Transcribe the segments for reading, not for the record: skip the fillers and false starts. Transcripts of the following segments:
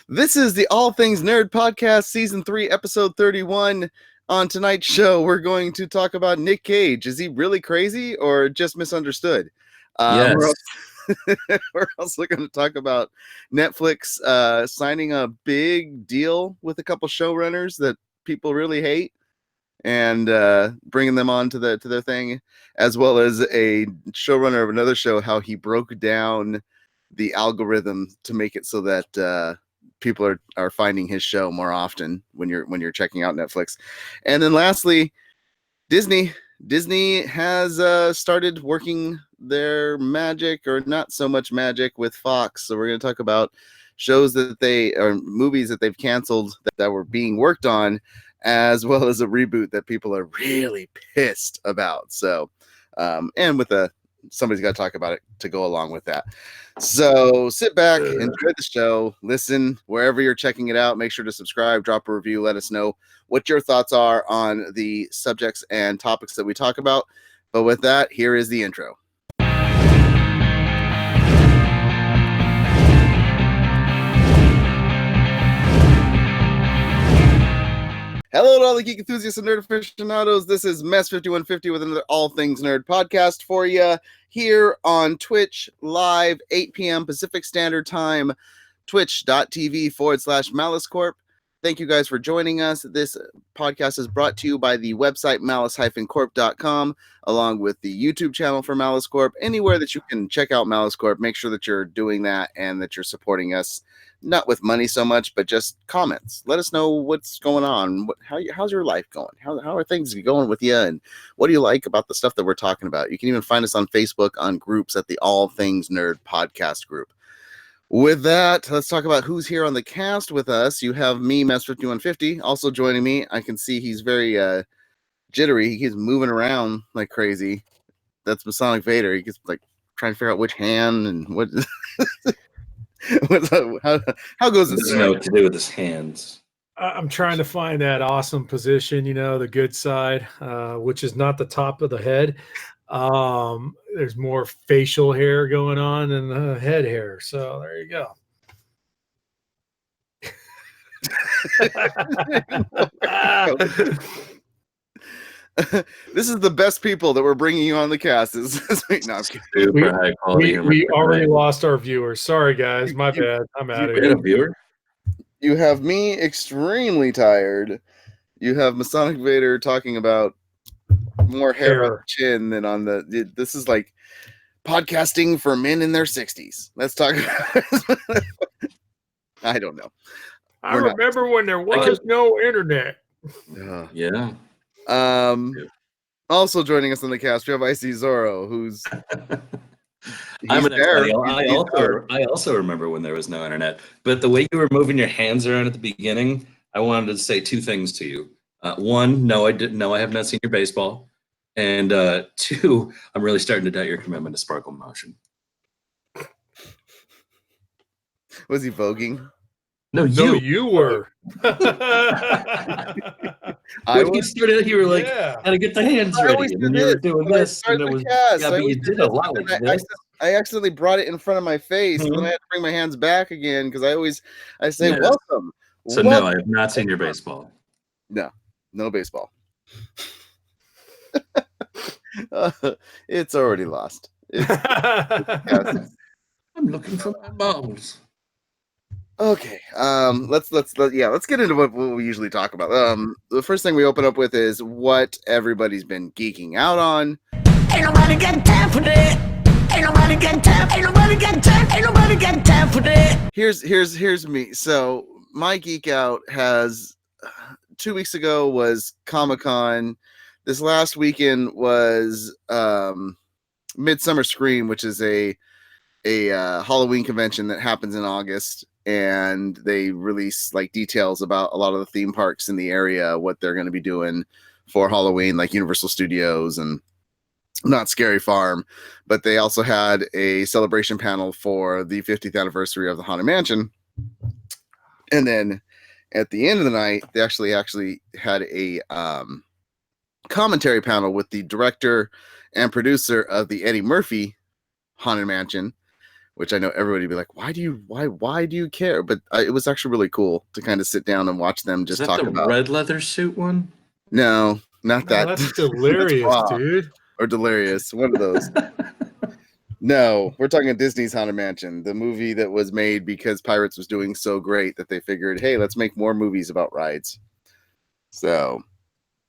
This is the All Things Nerd Podcast, Season 3, Episode 31. On tonight's show, we're going to talk about Nick Cage. Is he really crazy or just misunderstood? Yes. We're also going to talk about Netflix signing a big deal with a couple showrunners that people really hate and bringing them on to their thing, as well as a showrunner of another show, how he broke down the algorithm to make it so that people are finding his show more often when you're checking out Netflix. And then lastly, Disney has started working their magic, or not so much magic, with Fox. So we're going to talk about shows or movies that they've canceled that were being worked on, as well as a reboot that people are really pissed about. So and with somebody's got to talk about it to go along with that. So sit back, enjoy the show, listen wherever you're checking it out. Make sure to subscribe, drop a review, let us know what your thoughts are on the subjects and topics that we talk about. But with that, here is the intro. Hello to all the Geek Enthusiasts and Nerd Aficionados. This is Mess 5150 with another All Things Nerd podcast for you here on Twitch, live 8 p.m. Pacific Standard Time, twitch.tv/Malice Corp. Thank you guys for joining us. This podcast is brought to you by the website malice-corp.com, along with the YouTube channel for Malice Corp. Anywhere that you can check out Malice Corp, make sure that you're doing that and that you're supporting us. Not with money so much, but just comments. Let us know what's going on. How's your life going? How are things going with you? And what do you like about the stuff that we're talking about? You can even find us on Facebook on groups at the All Things Nerd podcast group. With that, let's talk about who's here on the cast with us. You have me, Mess5150, also joining me. I can see he's very jittery. He keeps moving around like crazy. That's Masonic Vader. He gets like trying to figure out which hand and what... how goes it? Doesn't know what to do with his hands. I'm trying to find that awesome position, the good side, which is not the top of the head. There's more facial hair going on than the head hair. So there you go. This is the best people that we're bringing you on the cast. We already lost our viewers. Sorry, guys. My bad. I'm out of here. Viewer? You have me extremely tired. You have Masonic Vader talking about more hair on the chin than on the... This is like podcasting for men in their 60s. Let's talk about it. I don't know. I remember when there was no internet. Yeah. Also joining us on the cast, we have Icy Zorro, who's I also remember when there was no internet, but the way you were moving your hands around at the beginning, I wanted to say two things to you. One, no, I didn't know. I have not seen your baseball. And two, I'm really starting to doubt your commitment to sparkle motion. Was he voguing? No, you were. You started out, you were like, gotta get the hands ready. And then you were doing this. And it was, but you did a lot like this. I accidentally brought it in front of my face, and then I had to bring my hands back again because I say welcome. So no, I have not seen your baseball. No baseball. It's already lost. I'm looking for my balls. Okay, let's get into what we usually talk about. The first thing we open up with is what everybody's been geeking out on. Ain't nobody got time for that. Ain't nobody got time. Ain't nobody got time. Ain't nobody got time for that. Here's me. So my geek out has 2 weeks ago was Comic-Con. This last weekend was Midsummer Scream, which is a Halloween convention that happens in August. And they release like details about a lot of the theme parks in the area, what they're going to be doing for Halloween, like Universal Studios and Not Scary Farm. But they also had a celebration panel for the 50th anniversary of the Haunted Mansion. And then at the end of the night, they actually had a commentary panel with the director and producer of the Eddie Murphy Haunted Mansion, which I know everybody would be like, why do you care? But it was actually really cool to kind of sit down and watch them just Is that talk the about red leather suit one? No, not that. That's delirious, Raw dude. or Delirious, one of those. No, we're talking Disney's Haunted Mansion, the movie that was made because Pirates was doing so great that they figured, hey, let's make more movies about rides. So,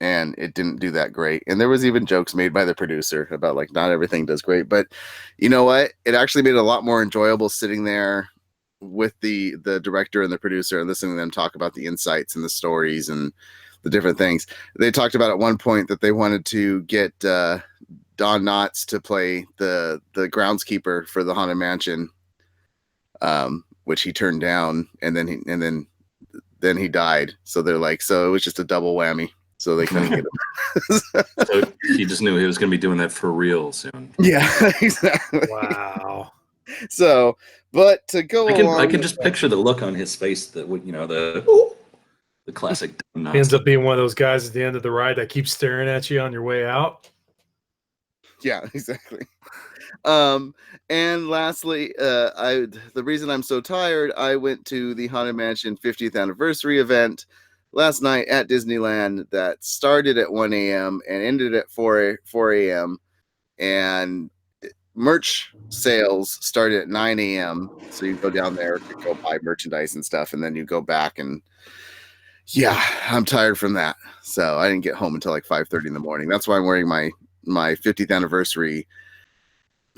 and it didn't do that great. And there was even jokes made by the producer about like not everything does great. But you know what? It actually made it a lot more enjoyable sitting there with the director and the producer and listening to them talk about the insights and the stories and the different things. They talked about at one point that they wanted to get Don Knotts to play the groundskeeper for the Haunted Mansion, which he turned down, and then he died. So they're like, so it was just a double whammy. So they couldn't get him. So he just knew he was going to be doing that for real soon. Yeah, exactly. Wow. So, but to go I can just picture the look on his face that would, the classic. He ends up being one of those guys at the end of the ride that keeps staring at you on your way out. Yeah, exactly. And lastly, the reason I'm so tired, I went to the Haunted Mansion 50th anniversary event last night at Disneyland that started at 1 a.m. and ended at 4 a.m. And merch sales started at 9 a.m. So you go down there to go buy merchandise and stuff, and then you go back and yeah, I'm tired from that. So I didn't get home until like 5:30 in the morning. That's why I'm wearing my 50th anniversary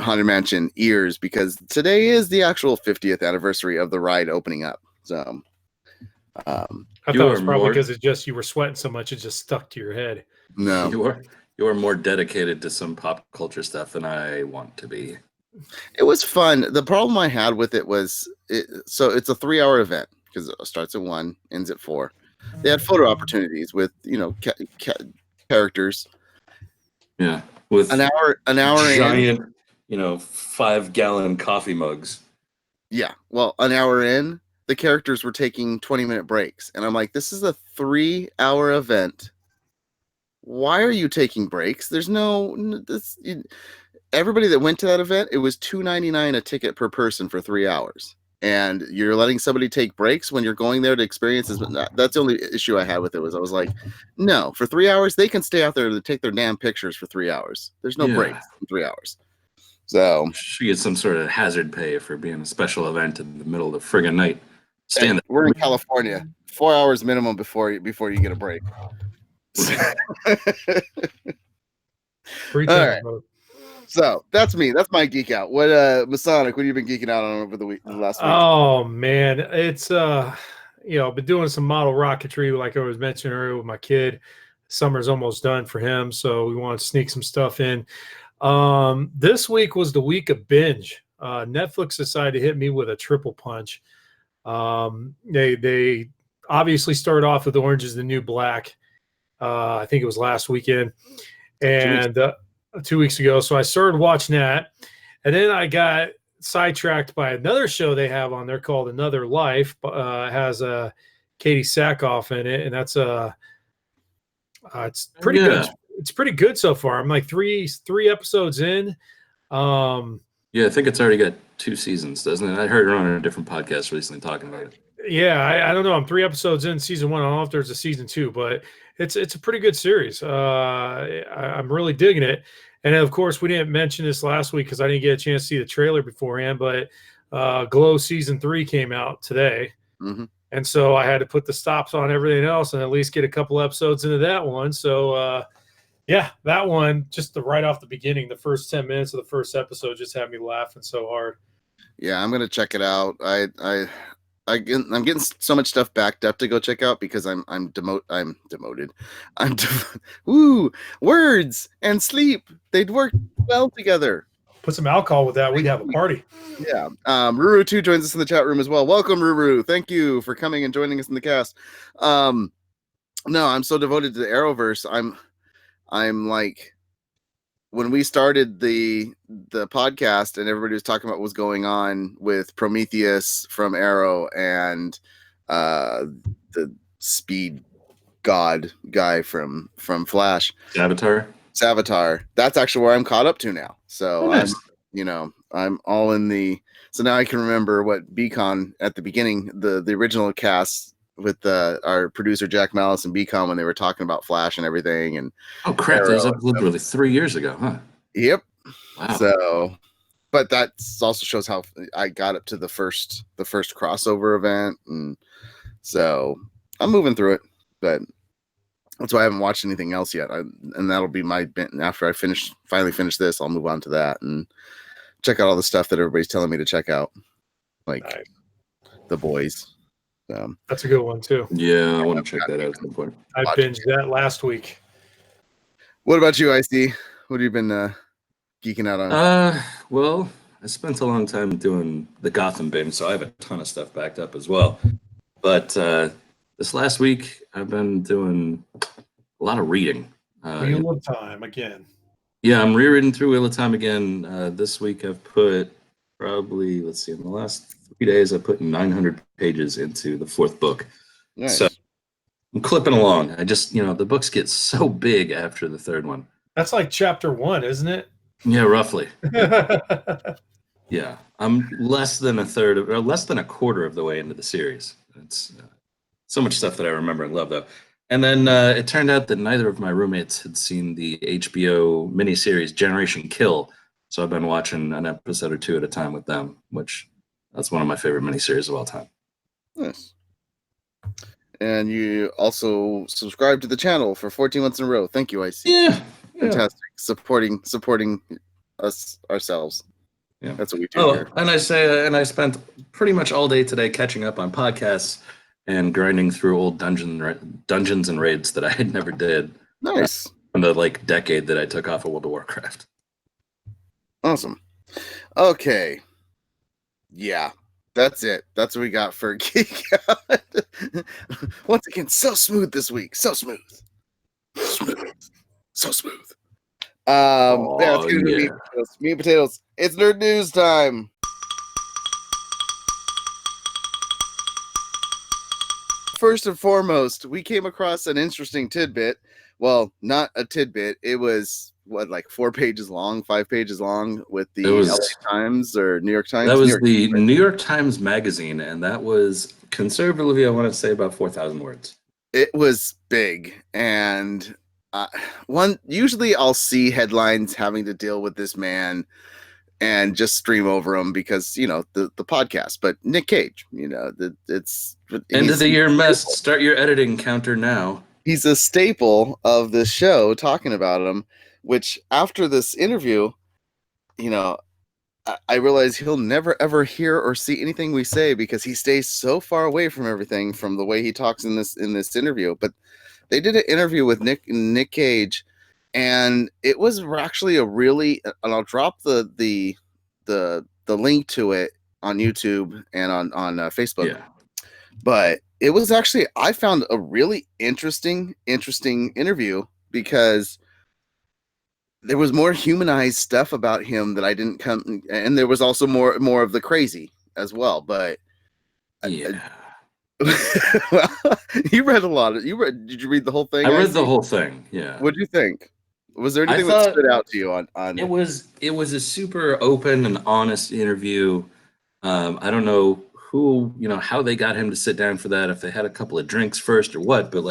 Haunted Mansion ears, because today is the actual 50th anniversary of the ride opening up. So I thought it was probably because it's just you were sweating so much it just stuck to your head. No, you are more dedicated to some pop culture stuff than I want to be. It was fun. The problem I had with it was so it's a 3-hour event because it starts at 1, ends at 4. They had photo opportunities with characters. Yeah, with an hour giant, 5-gallon coffee mugs. Yeah, well, an hour in, the characters were taking 20-minute breaks, and I'm like, this is a 3-hour event. Why are you taking breaks? There's everybody that went to that event, it was $2.99 a ticket per person for 3 hours. And you're letting somebody take breaks when you're going there to experience this. That's the only issue I had with it. Was I was like, no, for 3 hours they can stay out there to take their damn pictures for 3 hours. There's no breaks in 3 hours. So she gets some sort of hazard pay for being a special event in the middle of the friggin' night. We're in California, 4 hours minimum before you get a break. All right. So that's me. That's my geek out. What Masonic, what have you been geeking out on over the last week? Oh man, it's been doing some model rocketry like I was mentioning earlier with my kid. Summer's almost done for him, so we want to sneak some stuff in. This week was the week of binge. Netflix decided to hit me with a triple punch. They obviously started off with Orange is the New Black. I think it was last weekend, and 2 weeks ago. So I started watching that, and then I got sidetracked by another show they have on there called Another Life. Has Katie Sackhoff in it, and that's it's pretty good. It's pretty good so far. I'm like three episodes in. Yeah, I think it's already got 2 seasons, doesn't it? I heard her on a different podcast recently talking about it. Yeah, I don't know. I'm 3 episodes in season 1. I don't know if there's a season 2, but it's a pretty good series. I'm really digging it. And of course, we didn't mention this last week because I didn't get a chance to see the trailer beforehand, but Glow season 3 came out today. Mm-hmm. And so I had to put the stops on everything else and at least get a couple episodes into that one. So yeah, that one, just right off the beginning, the first 10 minutes of the first episode just had me laughing so hard. Yeah, I'm gonna check it out. I'm getting so much stuff backed up to go check out because I'm demoted. Words and sleep, they'd work well together. Put some alcohol with that, we'd have a party. Yeah. Ruru 2 joins us in the chat room as well. Welcome, Ruru. Thank you for coming and joining us in the cast. No, I'm so devoted to the Arrowverse. I'm like, when we started the podcast and everybody was talking about what was going on with Prometheus from Arrow and the speed god guy from Flash, Savitar, that's actually where I'm caught up to now. So nice. I'm all in the So now I can remember what Beacon at the beginning, the original cast with our producer Jack Malice and Beacon when they were talking about Flash and everything. And oh crap, that was literally 3 years ago, huh? Yep. Wow. So, but that also shows how I got up to the first crossover event, and so I'm moving through it. But that's why I haven't watched anything else yet. And that'll be my after I finally finish this. I'll move on to that and check out all the stuff that everybody's telling me to check out, like Nice. The Boys. That's a good one too. Yeah, I want to check that out at some point. I binged that last week. What about you, IC? What have you been geeking out on? Well, I spent a long time doing the Gotham binge, so I have a ton of stuff backed up as well. But this last week, I've been doing a lot of reading. Wheel of Time again. Yeah, I'm rereading through Wheel of Time again. This week, I've put probably, let's see, in the last 3 days, I put 900 pages into the fourth book. Nice. So I'm clipping along. I just, the books get so big after the third one. That's like chapter 1, isn't it? Yeah, roughly. Yeah, I'm less than a quarter of the way into the series. It's so much stuff that I remember and love, though. And then it turned out that neither of my roommates had seen the HBO miniseries Generation Kill, so I've been watching an episode or two at a time with them, which that's one of my favorite miniseries of all time. Nice. And you also subscribe to the channel for 14 months in a row. Thank you, IC. Yeah. Fantastic. Supporting us ourselves. Yeah, that's what we do here. And I spent pretty much all day today catching up on podcasts and grinding through old dungeons and raids that I had never did. Nice. In the decade that I took off of World of Warcraft. Awesome. Okay. Yeah, that's it. That's what we got for Geek Out. Once again, so smooth this week. So smooth. So smooth. Yeah, it's gonna be meat and potatoes. It's nerd news time. First and foremost, we came across an interesting tidbit. Well, not a tidbit. It was 4 pages long, 5 pages long with the LA Times or New York Times. That was the New York Times Magazine, and that was conservatively, I want to say, about 4,000 words. It was big, and usually I'll see headlines having to deal with this man and just stream over them because the podcast. But Nick Cage, it's end of the year mess. Start your editing counter now. He's a staple of the show, talking about him. Which after this interview, I realize he'll never ever hear or see anything we say because he stays so far away from everything from the way he talks in this interview. But they did an interview with Nick Cage. And it was actually a really, and I'll drop the link to it on YouTube and on Facebook. Yeah. But it was actually, I found a really interesting interview because there was more humanized stuff about him that I didn't come, and there was also more of the crazy as well. But yeah. Well, you read a lot. Did you read the whole thing? I read the whole thing. Yeah. What do you think? Was there anything that stood out to you on it? Was a super open and honest interview. I don't know who, how they got him to sit down for that, if they had a couple of drinks first or what, but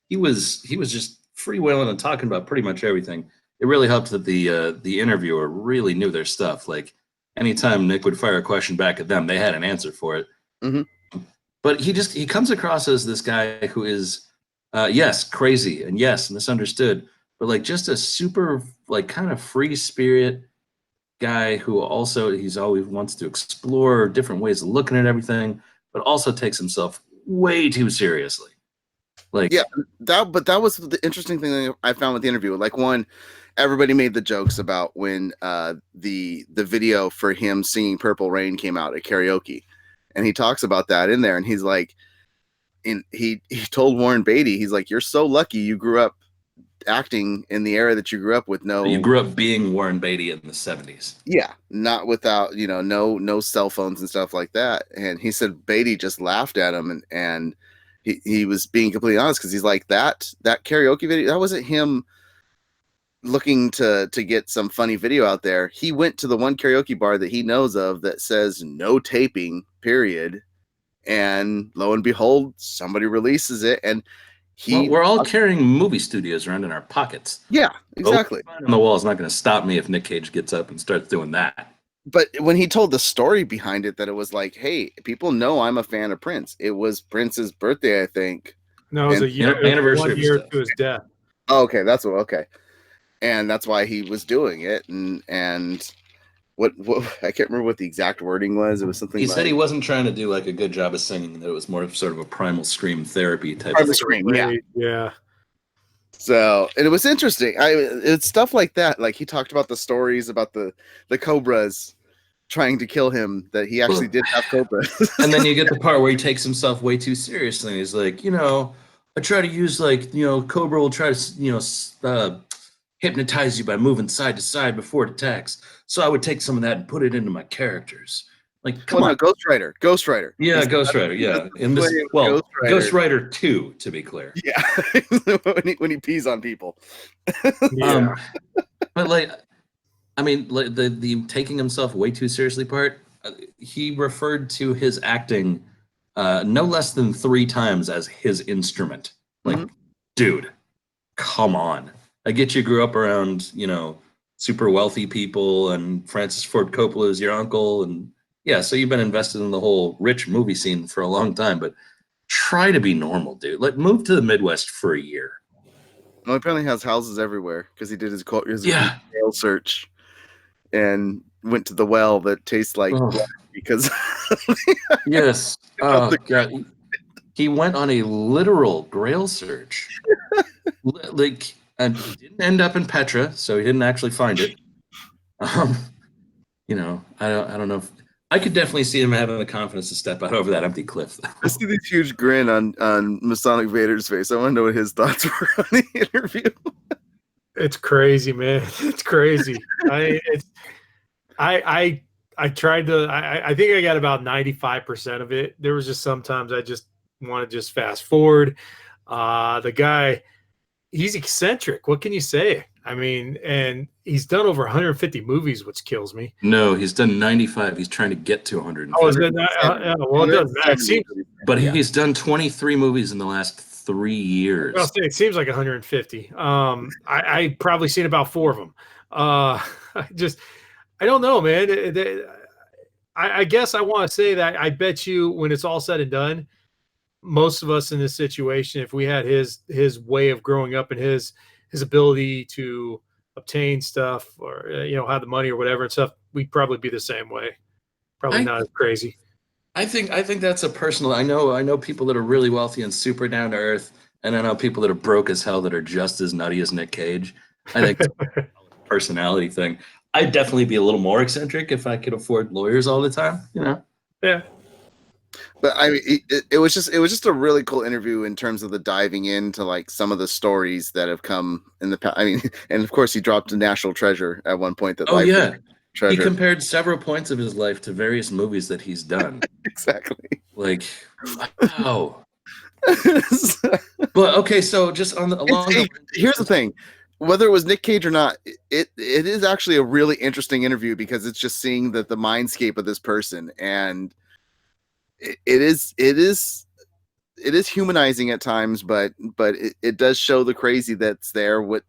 he was just freewheeling and talking about pretty much everything. It really helped that the interviewer really knew their stuff. Anytime Nick would fire a question back at them, they had an answer for it. Mm-hmm. But he comes across as this guy who is, yes, crazy, and yes, misunderstood, but just a super kind of free spirit guy who also he's always wants to explore different ways of looking at everything, but also takes himself way too seriously. That was the interesting thing that I found with the interview. One, everybody made the jokes about when the video for him singing Purple Rain came out at karaoke. And he talks about that in there, and he's he told Warren Beatty, he's like, "You're so lucky you grew up acting in the era that you grew up with You grew up being Warren Beatty in the 70s. Yeah, not without no cell phones and stuff like that." And he said Beatty just laughed at him, and he was being completely honest because he's like that karaoke video, that wasn't him looking to get some funny video out there, he went to the one karaoke bar that he knows of that says no taping, period. And lo and behold, somebody releases it, and we're all carrying movie studios around in our pockets. Yeah, exactly. On the wall is not going to stop me if Nick Cage gets up and starts doing that. But when he told the story behind it, that it was like, hey, people know I'm a fan of Prince. It was Prince's birthday, I think. No, it was anniversary 1 year to his death. Oh, okay, that's what. Okay, and that's why he was doing it. And what I can't remember what the exact wording was. It was something. He said he wasn't trying to do like a good job of singing; that it was more of sort of a primal scream therapy type of scream. Yeah. So, and it was interesting. It's stuff like that. Like he talked about the stories about the cobras trying to kill him, that he actually did have cobras. And then you get the part where he takes himself way too seriously. He's like, I try to use cobra will try to hypnotize you by moving side to side before it attacks. So I would take some of that and put it into my characters. Like, come on, no, Ghost Rider. Yeah, Ghost Rider. Yeah, in this, Ghost Rider 2, to be clear. Yeah, when he pees on people. Yeah. But the taking himself way too seriously part. He referred to his acting no less than 3 times as his instrument. Like, dude, come on. I get you grew up around super wealthy people, and Francis Ford Coppola is your uncle, and yeah, so you've been invested in the whole rich movie scene for a long time, but try to be normal, dude. Move to the Midwest for a year. Well, he apparently has houses everywhere because he did his mail search and went to the well that tastes like blood because yes. Oh God. He went on a literal grail search. And he didn't end up in Petra, so he didn't actually find it. I don't know if I could definitely see him having the confidence to step out over that empty cliff. I see this huge grin on Masonic Vader's face. I want to know what his thoughts were on the interview. It's crazy, man. It's crazy. I tried to. I think I got about 95% of it. There was just sometimes I just want to just fast forward. The guy, he's eccentric. What can you say? I mean, and he's done over 150 movies, which kills me. No, he's done 95. He's trying to get to 150. Oh, is that well, it doesn't matter. It seems, but he's done 23 movies in the last 3 years. I'll say it seems like 150. I probably seen about 4 of them. I don't know, man. I guess I want to say that I bet you when it's all said and done, most of us in this situation, if we had his way of growing up and his ability to obtain stuff or have the money or whatever and stuff, we'd probably be the same way. Probably not as crazy. I think that's a personal. I know people that are really wealthy and super down to earth, and I know people that are broke as hell that are just as nutty as Nick Cage. I think it's a personality thing. I'd definitely be a little more eccentric if I could afford lawyers all the time. Yeah. But I mean, it was just a really cool interview in terms of the diving into like some of the stories that have come in the past. I mean, and of course he dropped a National Treasure at one point. Treasure. He compared several points of his life to various movies that he's done. Exactly. Like, wow. But okay, so just here's the thing. Whether it was Nick Cage or not, it is actually a really interesting interview because it's just seeing the mindscape of this person, and it is humanizing at times, but it does show the crazy that's there with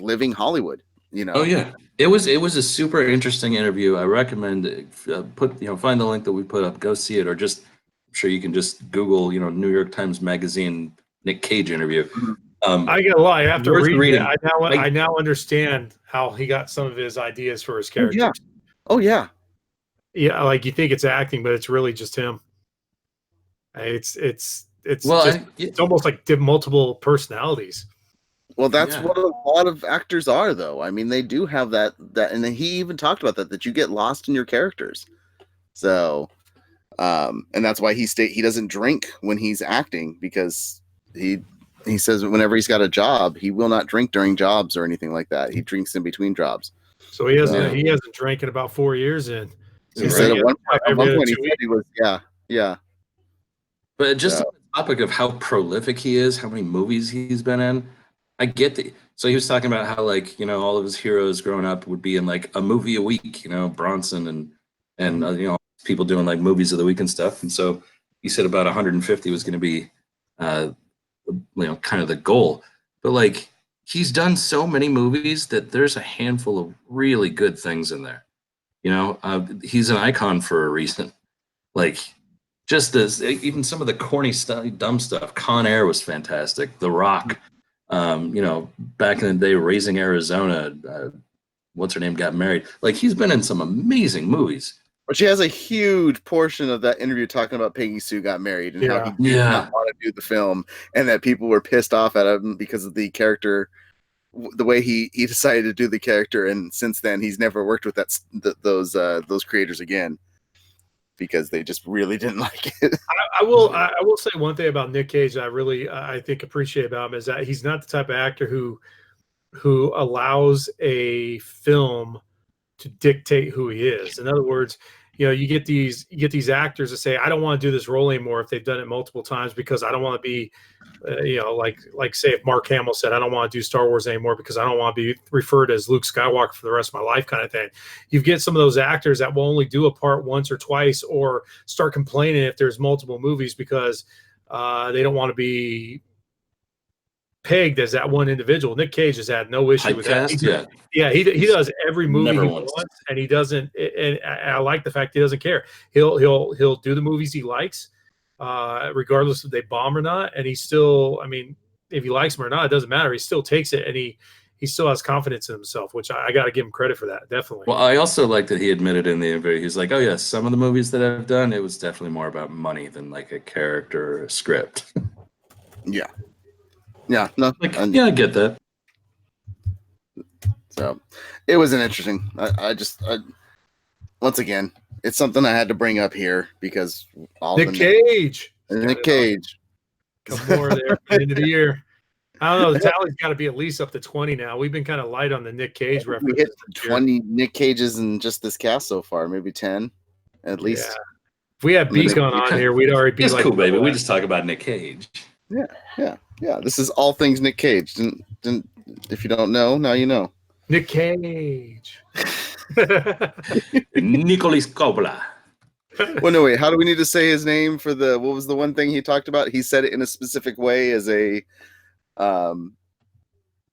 living Hollywood. Oh yeah, it was a super interesting interview. I recommend find the link that we put up, go see it, or just I'm sure you can just Google New York Times Magazine Nick Cage interview. I gotta lie, after reading it, I now understand how he got some of his ideas for his characters. Oh yeah. Yeah, like you think it's acting, but it's really just him. It's almost like multiple personalities. Well, that's what a lot of actors are, though. I mean, they do have that, and then he even talked about that you get lost in your characters. So, and that's why he doesn't drink when he's acting, because he says whenever he's got a job, he will not drink during jobs or anything like that. He drinks in between jobs. So he hasn't drank in about 4 years in. He said at one point he said he was yeah. But just on the topic of how prolific he is, how many movies he's been in, I get the. So he was talking about how like all of his heroes growing up would be in like a movie a week. Bronson and people doing like movies of the week and stuff. And so he said about 150 was going to be kind of the goal. But like he's done so many movies that there's a handful of really good things in there. He's an icon for a reason. Like just as even some of the corny stuff, dumb stuff. Con Air was fantastic. The Rock, back in the day, Raising Arizona. What's her name got married. Like he's been in some amazing movies. But she has a huge portion of that interview talking about Peggy Sue got married and how he did not want to do the film, and that people were pissed off at him because of the character, the way he decided to do the character, and since then he's never worked with those creators again because they just really didn't like it. I will say one thing about Nick Cage that I really I think appreciate about him is that he's not the type of actor who allows a film to dictate who he is. In other words, you get these actors that say, I don't want to do this role anymore if they've done it multiple times because I don't want to be, like say if Mark Hamill said, I don't want to do Star Wars anymore because I don't want to be referred as Luke Skywalker for the rest of my life kind of thing. You get some of those actors that will only do a part once or twice or start complaining if there's multiple movies because they don't want to be pegged as that one individual. Nick Cage has had no issue with that. He does every movie he wants, and he doesn't. And I like the fact he doesn't care. He'll do the movies he likes, regardless if they bomb or not. And he still, I mean, if he likes them or not, it doesn't matter. He still takes it, and he still has confidence in himself, which I got to give him credit for that. Definitely. Well, I also like that he admitted in the interview, he's like, oh yeah, some of the movies that I've done, it was definitely more about money than like a character or a script. Yeah. Yeah, no, I get that. So it was an interesting. I once again, it's something I had to bring up here because Nick Cage. Come more there at the end of the year. I don't know. The tally's got to be at least up to 20 now. We've been kind of light on the Nick Cage references. We hit 20 Nick Cages in just this cast so far, maybe 10 at least. Yeah. If we had Beacon on here, we'd already be like, cool, baby. We just talk about Nick Cage. Yeah. This is all things Nick Cage. Didn't if you don't know, now you know. Nick Cage. Nicolas Coppola. Well, no, wait. How do we need to say his name for what was the one thing he talked about? He said it in a specific way as a,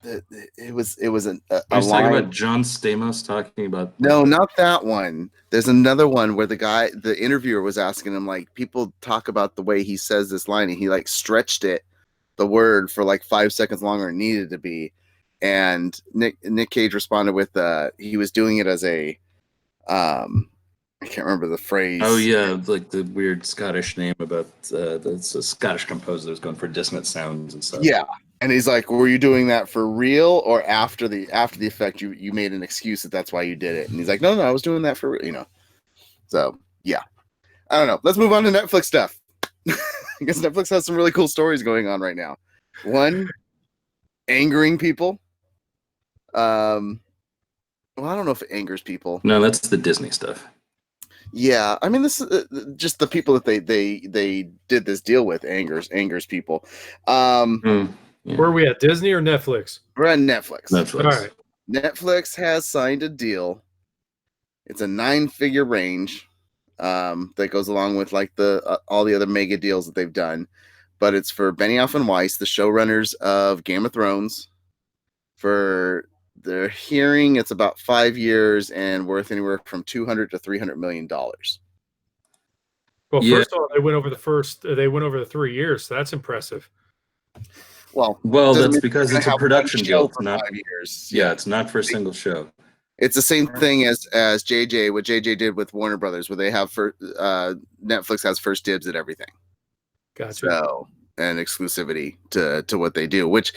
it was a line. Talking about John Stamos talking about. No, not that one. There's another one where the interviewer was asking him, like, people talk about the way he says this line, and he like stretched the word for like 5 seconds longer than it needed to be. And Nick Cage responded with he was doing it as a I can't remember the phrase. Oh yeah, like the weird Scottish name about it's a Scottish composer that was going for dissonant sounds and stuff. Yeah. And he's like, were you doing that for real or after the effect you made an excuse that's why you did it? And he's like, no, I was doing that for real, So yeah. I don't know. Let's move on to Netflix stuff. I guess Netflix has some really cool stories going on right now. One, angering people. Well, I don't know if it angers people. No, that's the Disney stuff. Yeah, I mean, this is just the people that they did this deal with angers people. Where are we at? Disney or Netflix? We're at Netflix. All right. Netflix has signed a deal. It's a 9-figure range. That goes along with like all the other mega deals that they've done, but it's for Benioff and Weiss, the showrunners of Game of Thrones. For their hearing, it's about 5 years and worth anywhere from $200 to $300 million. Well, first of all, they went over the 3 years, so that's impressive. Well, that's because it's a production deal. It's not 5 years. Yeah, it's not for a single show. It's the same thing as JJ, what JJ did with Warner Brothers, where they have Netflix has first dibs at everything. Gotcha. So, and exclusivity to what they do, which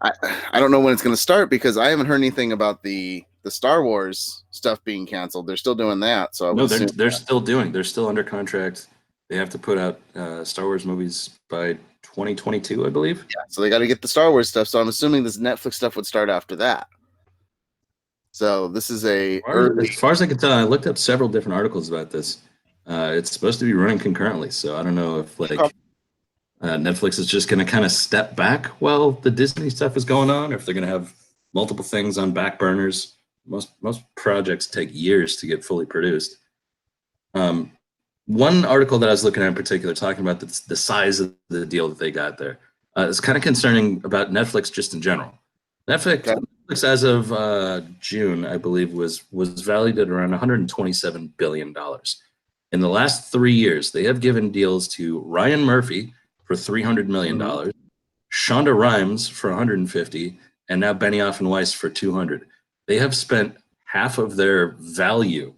I don't know when it's going to start because I haven't heard anything about the Star Wars stuff being canceled. They're still doing that. So they're still doing. They're still under contract. They have to put out Star Wars movies by 2022, I believe. Yeah. So they got to get the Star Wars stuff. So I'm assuming this Netflix stuff would start after that. So this is as far as I can tell, I looked up several different articles about this. It's supposed to be running concurrently, so I don't know if Netflix is just going to kind of step back while the Disney stuff is going on, or if they're going to have multiple things on back burners. Most projects take years to get fully produced. One article that I was looking at in particular, talking about the size of the deal that they got there, is kind of concerning about Netflix just in general. Netflix as of June, I believe, was valued at around $127 billion. In the last 3 years, they have given deals to Ryan Murphy for $300 million, Shonda Rhimes for $150, and now Benioff and Weiss for $200. They have spent half of their value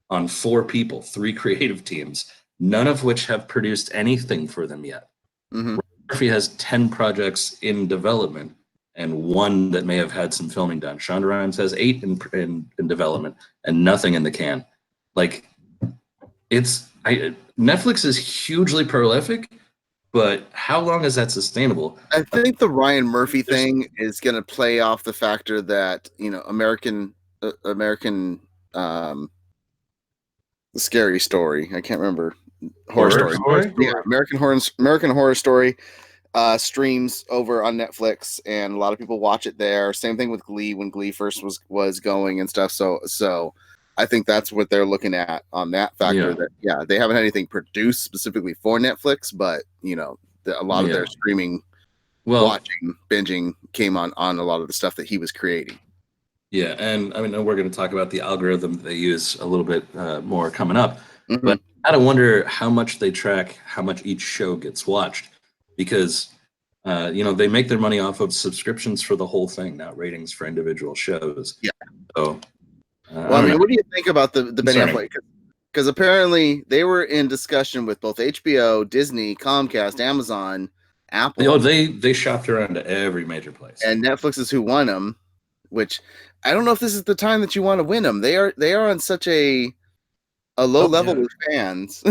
on 4 people, 3 creative teams, none of which have produced anything for them yet. Murphy has 10 projects in development and 1 that may have had some filming done. Shonda Rhimes has 8 in development and nothing in the can. Like, Netflix is hugely prolific, but how long is that sustainable? I think the Ryan Murphy thing is going to play off the factor that, American the Scary Story. I can't remember. Horror Story. Yeah, American Horror Story streams over on Netflix, and a lot of people watch it there. Same thing with Glee when Glee first was going and stuff. So I think that's what they're looking at on that factor. That they haven't had anything produced specifically for Netflix, but a lot of their streaming, watching, binging came on a lot of the stuff that he was creating. Yeah, and I mean, we're going to talk about the algorithm that they use a little bit more coming up. But I gotta wonder how much they track how much each show gets watched, because they make their money off of subscriptions for the whole thing, not ratings for individual shows. Yeah. So, what do you think about the Benioff? Because apparently they were in discussion with both HBO, Disney, Comcast, Amazon, Apple. Oh, they shopped around to every major place. And Netflix is who won them. Which I don't know if this is the time that you want to win them. They are on such a low level with fans.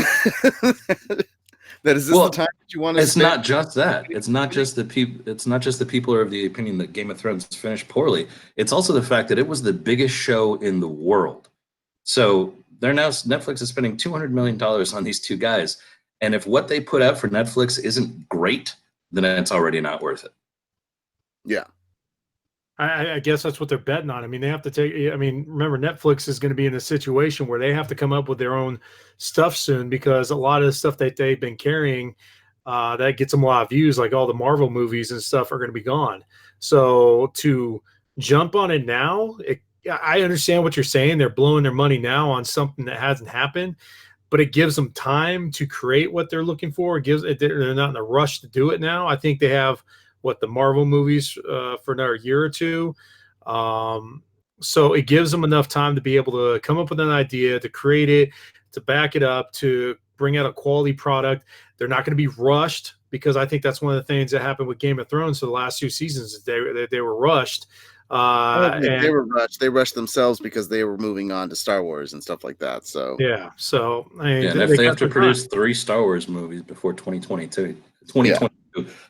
That is this the time that you want to? It's not just that. It's not just the people. It's not just the people are of the opinion that Game of Thrones finished poorly. It's also the fact that it was the biggest show in the world. So Netflix is spending $200 million on these 2 guys, and if what they put out for Netflix isn't great, then it's already not worth it. Yeah. I guess that's what they're betting on. I mean, they have to remember, Netflix is going to be in a situation where they have to come up with their own stuff soon, because a lot of the stuff that they've been carrying that gets them a lot of views, like all the Marvel movies and stuff, are going to be gone. So to jump on it now, I understand what you're saying. They're blowing their money now on something that hasn't happened, but it gives them time to create what they're looking for. They're not in a rush to do it now. I think they have the Marvel movies for another year or 2. So it gives them enough time to be able to come up with an idea, to create it, to back it up, to bring out a quality product. They're not going to be rushed, because I think that's one of the things that happened with Game of Thrones for the last 2 seasons. They were rushed. They were rushed. They rushed themselves because they were moving on to Star Wars and stuff like that. So yeah. So and if they have to produce 3 Star Wars movies before 2022,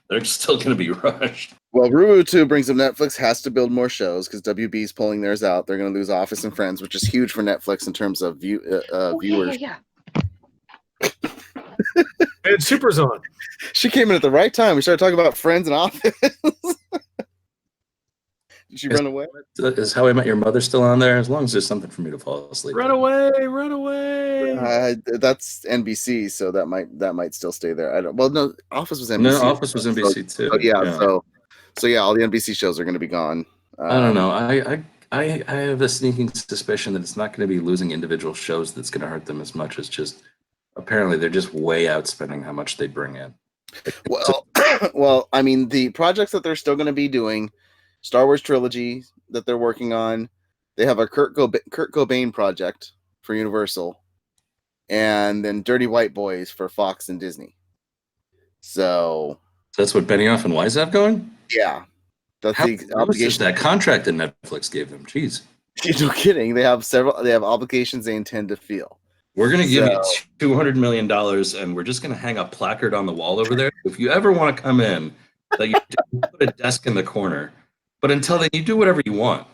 they're still going to be rushed. Well, Ruru 2 brings up Netflix has to build more shows because WB's pulling theirs out. They're going to lose Office and Friends, which is huge for Netflix in terms of viewers. Yeah. And Super's on. She came in at the right time. We started talking about Friends and Office. Did she run away? Is How I Met Your Mother still on there? As long as there's something for me to fall asleep. Run away! That's NBC, so that might still stay there. I don't. Well, no, Office was NBC. No, Office was NBC too. So all the NBC shows are going to be gone. I don't know. I have a sneaking suspicion that it's not going to be losing individual shows that's going to hurt them as much as just apparently they're just way outspending how much they bring in. Well, I mean, the projects that they're still going to be doing. Star Wars trilogy that they're working on. They have a Kurt Cobain project for Universal, and then Dirty White Boys for Fox and Disney. So that's what Benioff and Weiss have going? Yeah. That's the obligation. That contract that Netflix gave them. Jeez. No kidding. They have obligations they intend to feel. We're going to give you $200 million, and we're just going to hang a placard on the wall over there. If you ever want to come in, that you put a desk in the corner. But until then, you do whatever you want.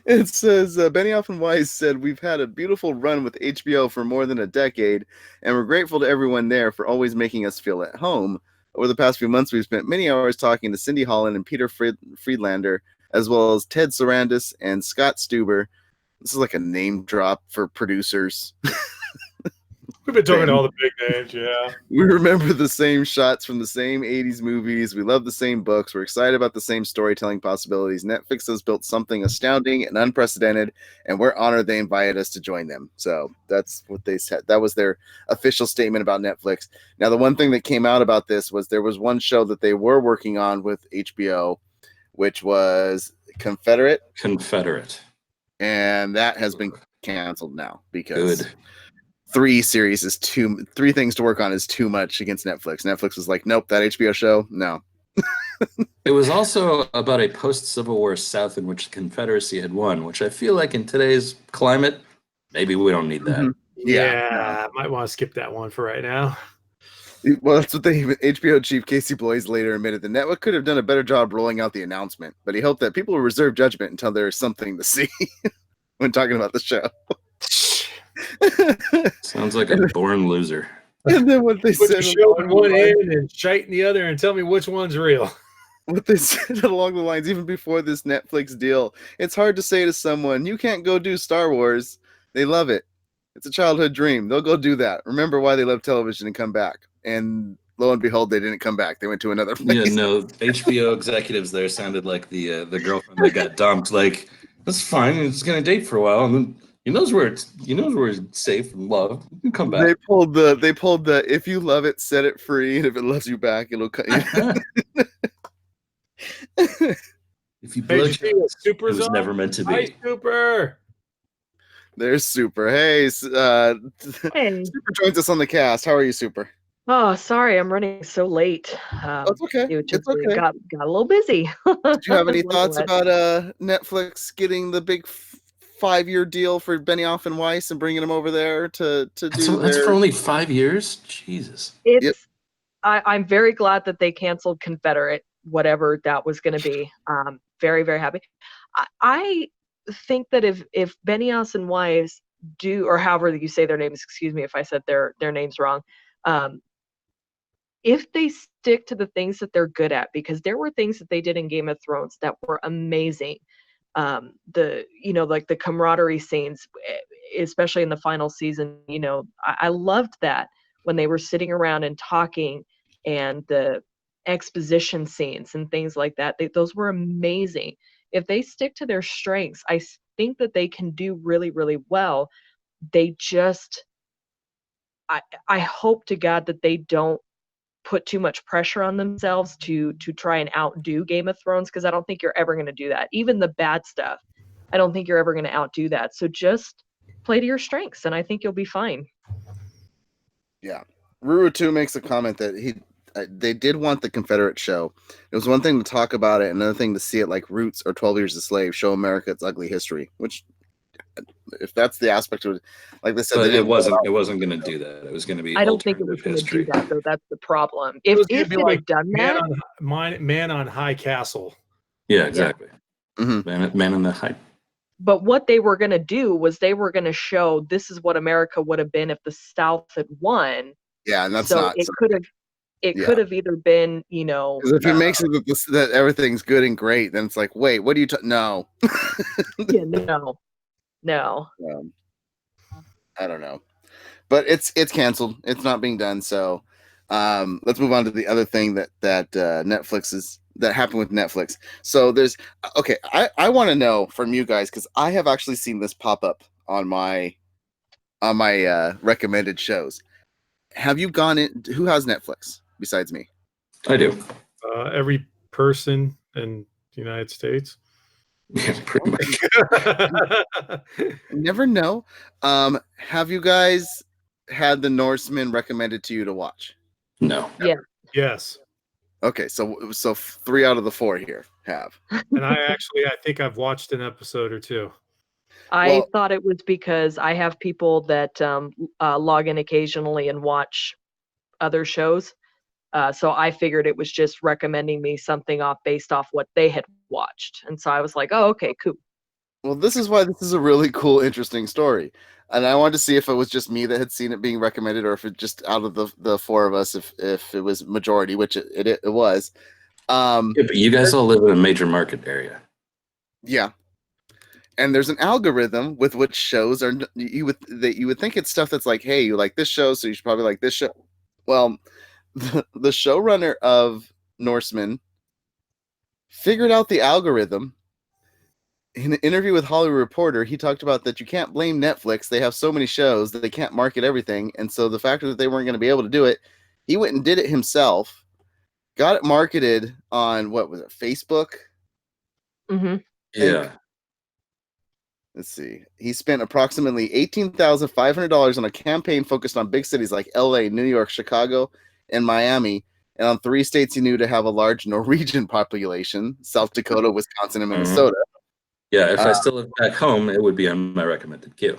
It says Benioff and Weiss said, "We've had a beautiful run with HBO for more than a decade, and we're grateful to everyone there for always making us feel at home. Over the past few months, we've spent many hours talking to Cindy Holland and Peter Friedlander, as well as Ted Sarandis and Scott Stuber." This is like a name drop for producers. We've been talking to all the big names, yeah. We remember the same shots from the same 80s movies. We love the same books. We're excited about the same storytelling possibilities. Netflix has built something astounding and unprecedented, and we're honored they invited us to join them. So that's what they said. That was their official statement about Netflix. Now, the one thing that came out about this was there was one show that they were working on with HBO, which was Confederate. And that has been canceled now because... Good. 3 things to work on is too much against Netflix. Netflix was like, nope, that HBO show, no. It was also about a post-Civil War South in which the Confederacy had won, which I feel like in today's climate, maybe we don't need that. Mm-hmm. Yeah, might want to skip that one for right now. Well, that's what HBO chief Casey Bloys later admitted. The network could have done a better job rolling out the announcement, but he hoped that people will reserve judgment until there's something to see when talking about the show. Sounds like a born loser. And then what they said, showing one end and shiting the other, and tell me which one's real. What they said along the lines, even before this Netflix deal, it's hard to say to someone, you can't go do Star Wars. They love it. It's a childhood dream. They'll go do that. Remember why they love television and come back. And lo and behold, they didn't come back. They went to another place. Yeah, no, HBO executives there sounded like the girlfriend that got dumped. Like, that's fine. It's gonna date for a while, and then he knows where it's safe and loved. You can come back. They pulled the if you love it, set it free, and if it loves you back, it'll cut you. If you blow it was never meant to be. Hi, Super. There's Super. Hey, Super joins us on the cast. How are you, Super? Oh, sorry, I'm running so late. It's okay. It's okay. Got a little busy. Did you have any thoughts about Netflix getting the big 5-year deal for Benioff and Weiss and bringing them over there to do that's for only 5 years? Jesus. I'm very glad that they canceled Confederate, whatever that was going to be. Very, very happy. I think that if Benioff and Weiss do, or however you say their names, excuse me if I said their names wrong, if they stick to the things that they're good at, because there were things that they did in Game of Thrones that were amazing. Like the camaraderie scenes, especially in the final season, I loved that when they were sitting around and talking, and the exposition scenes and things like that. Those were amazing. If they stick to their strengths, I think that they can do really, really well. They just, I hope to God that they don't put too much pressure on themselves to try and outdo Game of Thrones, because I don't think you're ever going to do that. Even the bad stuff, I don't think you're ever going to outdo that. So just play to your strengths, and I think you'll be fine. Yeah. Ruru 2 makes a comment that they did want the Confederate show. It was one thing to talk about it, another thing to see it like Roots or 12 Years a Slave, show America its ugly history, which, if that's the aspect of it, like they said, it wasn't going to do that. It was going to be. I don't think it was going to do that, though. That's the problem. If it had done that, Man on High Castle. Yeah, exactly. Yeah. Mm-hmm. Man on the High. But what they were going to do was they were going to show this is what America would have been if the South had won. Yeah, and that's so not. It could have. It could have either been, because if it makes it that everything's good and great, then it's like, wait, what do you? No. Yeah, no. I don't know, but it's canceled. It's not being done. So let's move on to the other thing that Netflix that happened with Netflix. So there's I want to know from you guys, because I have actually seen this pop up on my recommended shows. Have you gone in? Who has Netflix besides me? I do. Every person in the United States. Yeah, pretty much. Never know. Have you guys had The Norseman recommended to you to watch? No. Yeah. Yes. Okay, so 3 out of the 4 here have. And I think I've watched an episode or two. I thought it was because I have people that log in occasionally and watch other shows. So I figured it was just recommending me something based off what they had watched. And so I was like, oh, okay, cool. Well, this is why this is a really cool, interesting story. And I wanted to see if it was just me that had seen it being recommended, or if it just out of the four of us, if it was majority, which it was. Yeah, but you guys all live in a major market area. Yeah. And there's an algorithm with which shows are you would think it's stuff that's like, hey, you like this show, so you should probably like this show. Well, the showrunner of Norseman figured out the algorithm. In an interview with Hollywood Reporter, he talked about that you can't blame Netflix. They have so many shows that they can't market everything. And so the fact that they weren't going to be able to do it, he went and did it himself, got it marketed on, what was it, Facebook? Mm-hmm. Yeah. Let's see. He spent approximately $18,500 on a campaign focused on big cities like LA, New York, Chicago, and Miami, and on 3 states he knew to have a large Norwegian population: South Dakota, Wisconsin, and Minnesota. Yeah, if I still live back home, it would be on my recommended queue.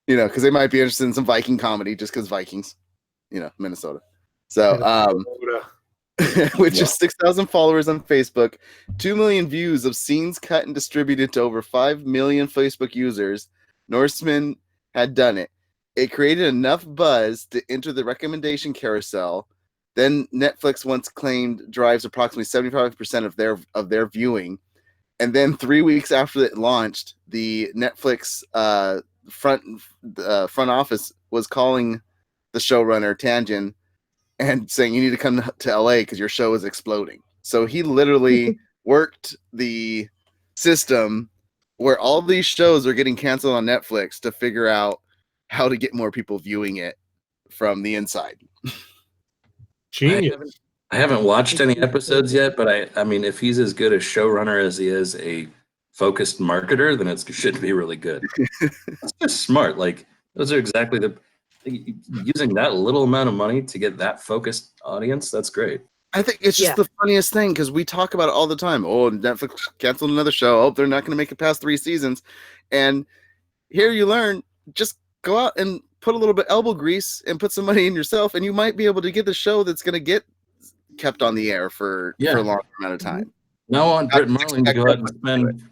You know, because they might be interested in some Viking comedy just because Vikings, Minnesota. So, with just 6,000 followers on Facebook, 2 million views of scenes cut and distributed to over 5 million Facebook users, Norseman had done it. It created enough buzz to enter the recommendation carousel. Then Netflix once claimed drives approximately 75% of their viewing. And then 3 weeks after it launched, the Netflix front office was calling the showrunner Tangen and saying, you need to come to LA because your show is exploding. So he literally worked the system where all these shows are getting canceled on Netflix to figure out how to get more people viewing it from the inside. Genius. I haven't watched any episodes yet, but I mean, if he's as good a showrunner as he is a focused marketer, then it should be really good. That's just smart. Like, those are exactly using that little amount of money to get that focused audience. That's great. I think it's just the funniest thing because we talk about it all the time. Oh, Netflix canceled another show. Oh, they're not going to make it past 3 seasons. And here you learn, just go out and put a little bit elbow grease and put some money in yourself, and you might be able to get the show that's going to get kept on the air for a longer amount of time. Now I want Britt Marling to go out and spend.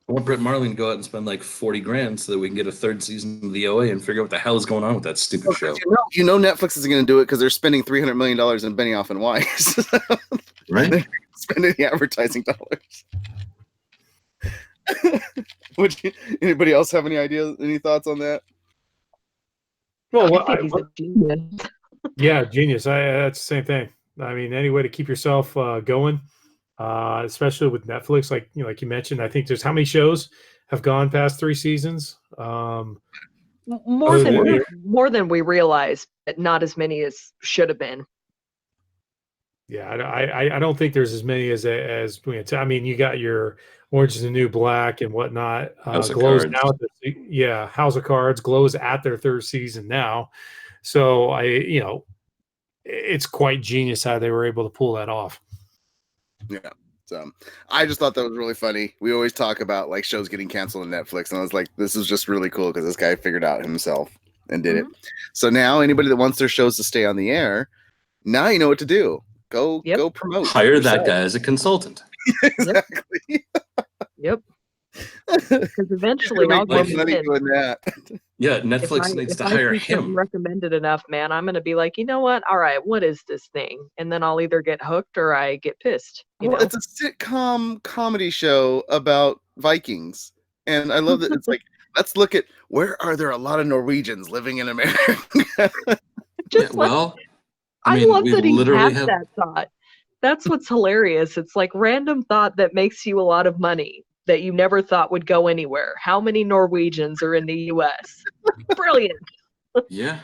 I want Britt Marling to go out and spend like $40,000 so that we can get a 3rd season of the OA and figure out what the hell is going on with that stupid show. You know Netflix is going to do it because they're spending $300 million in Benioff and Weiss. Right? They're spending the advertising dollars. Anybody else have any ideas, any thoughts on that? Well, I think he's a genius. Yeah, genius. That's the same thing. I mean, any way to keep yourself going, especially with Netflix, like you mentioned. I think there's how many shows have gone past 3 seasons? More than we realize, but not as many as should have been. Yeah, I don't think there's as many as I mean, you got your Orange is the New Black and whatnot. House of Glow's Cards. now, House of Cards. Glow's at their 3rd season now, so it's quite genius how they were able to pull that off. Yeah. So I just thought that was really funny. We always talk about like shows getting canceled on Netflix, and I was like, this is just really cool because this guy figured out himself and did it. So now anybody that wants their shows to stay on the air, now you know what to do. Go promote. Hire yourself. that guy as a consultant. Exactly. Yep. Because eventually I'll make get money doing that. Yeah, Netflix needs to hire him. Recommended enough, man. I'm gonna be like, you know what? All right, what is this thing? And then I'll either get hooked or I get pissed. It's a sitcom comedy show about Vikings, and I love that it's like, let's look at where are there a lot of Norwegians living in America. I love that he had that thought. That's what's hilarious. It's like random thought that makes you a lot of money that you never thought would go anywhere. How many Norwegians are in the U.S.? Brilliant. Yeah.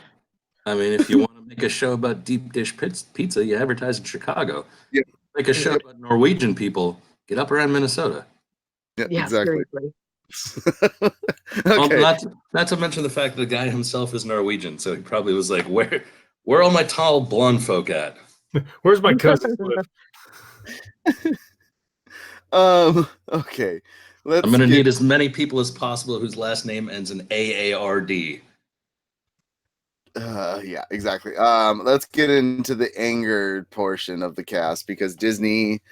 I mean, if you want to make a show about deep dish pizza, you advertise in Chicago. Yeah. Make a show about Norwegian people, get up around Minnesota. Yeah, exactly. Okay. Well, not to mention the fact that the guy himself is Norwegian, so he probably was like, where are all my tall blonde folk at? Where's my cousin? Okay. I'm going to need as many people as possible whose last name ends in AARD. Yeah, exactly. Let's get into the anger portion of the cast because Disney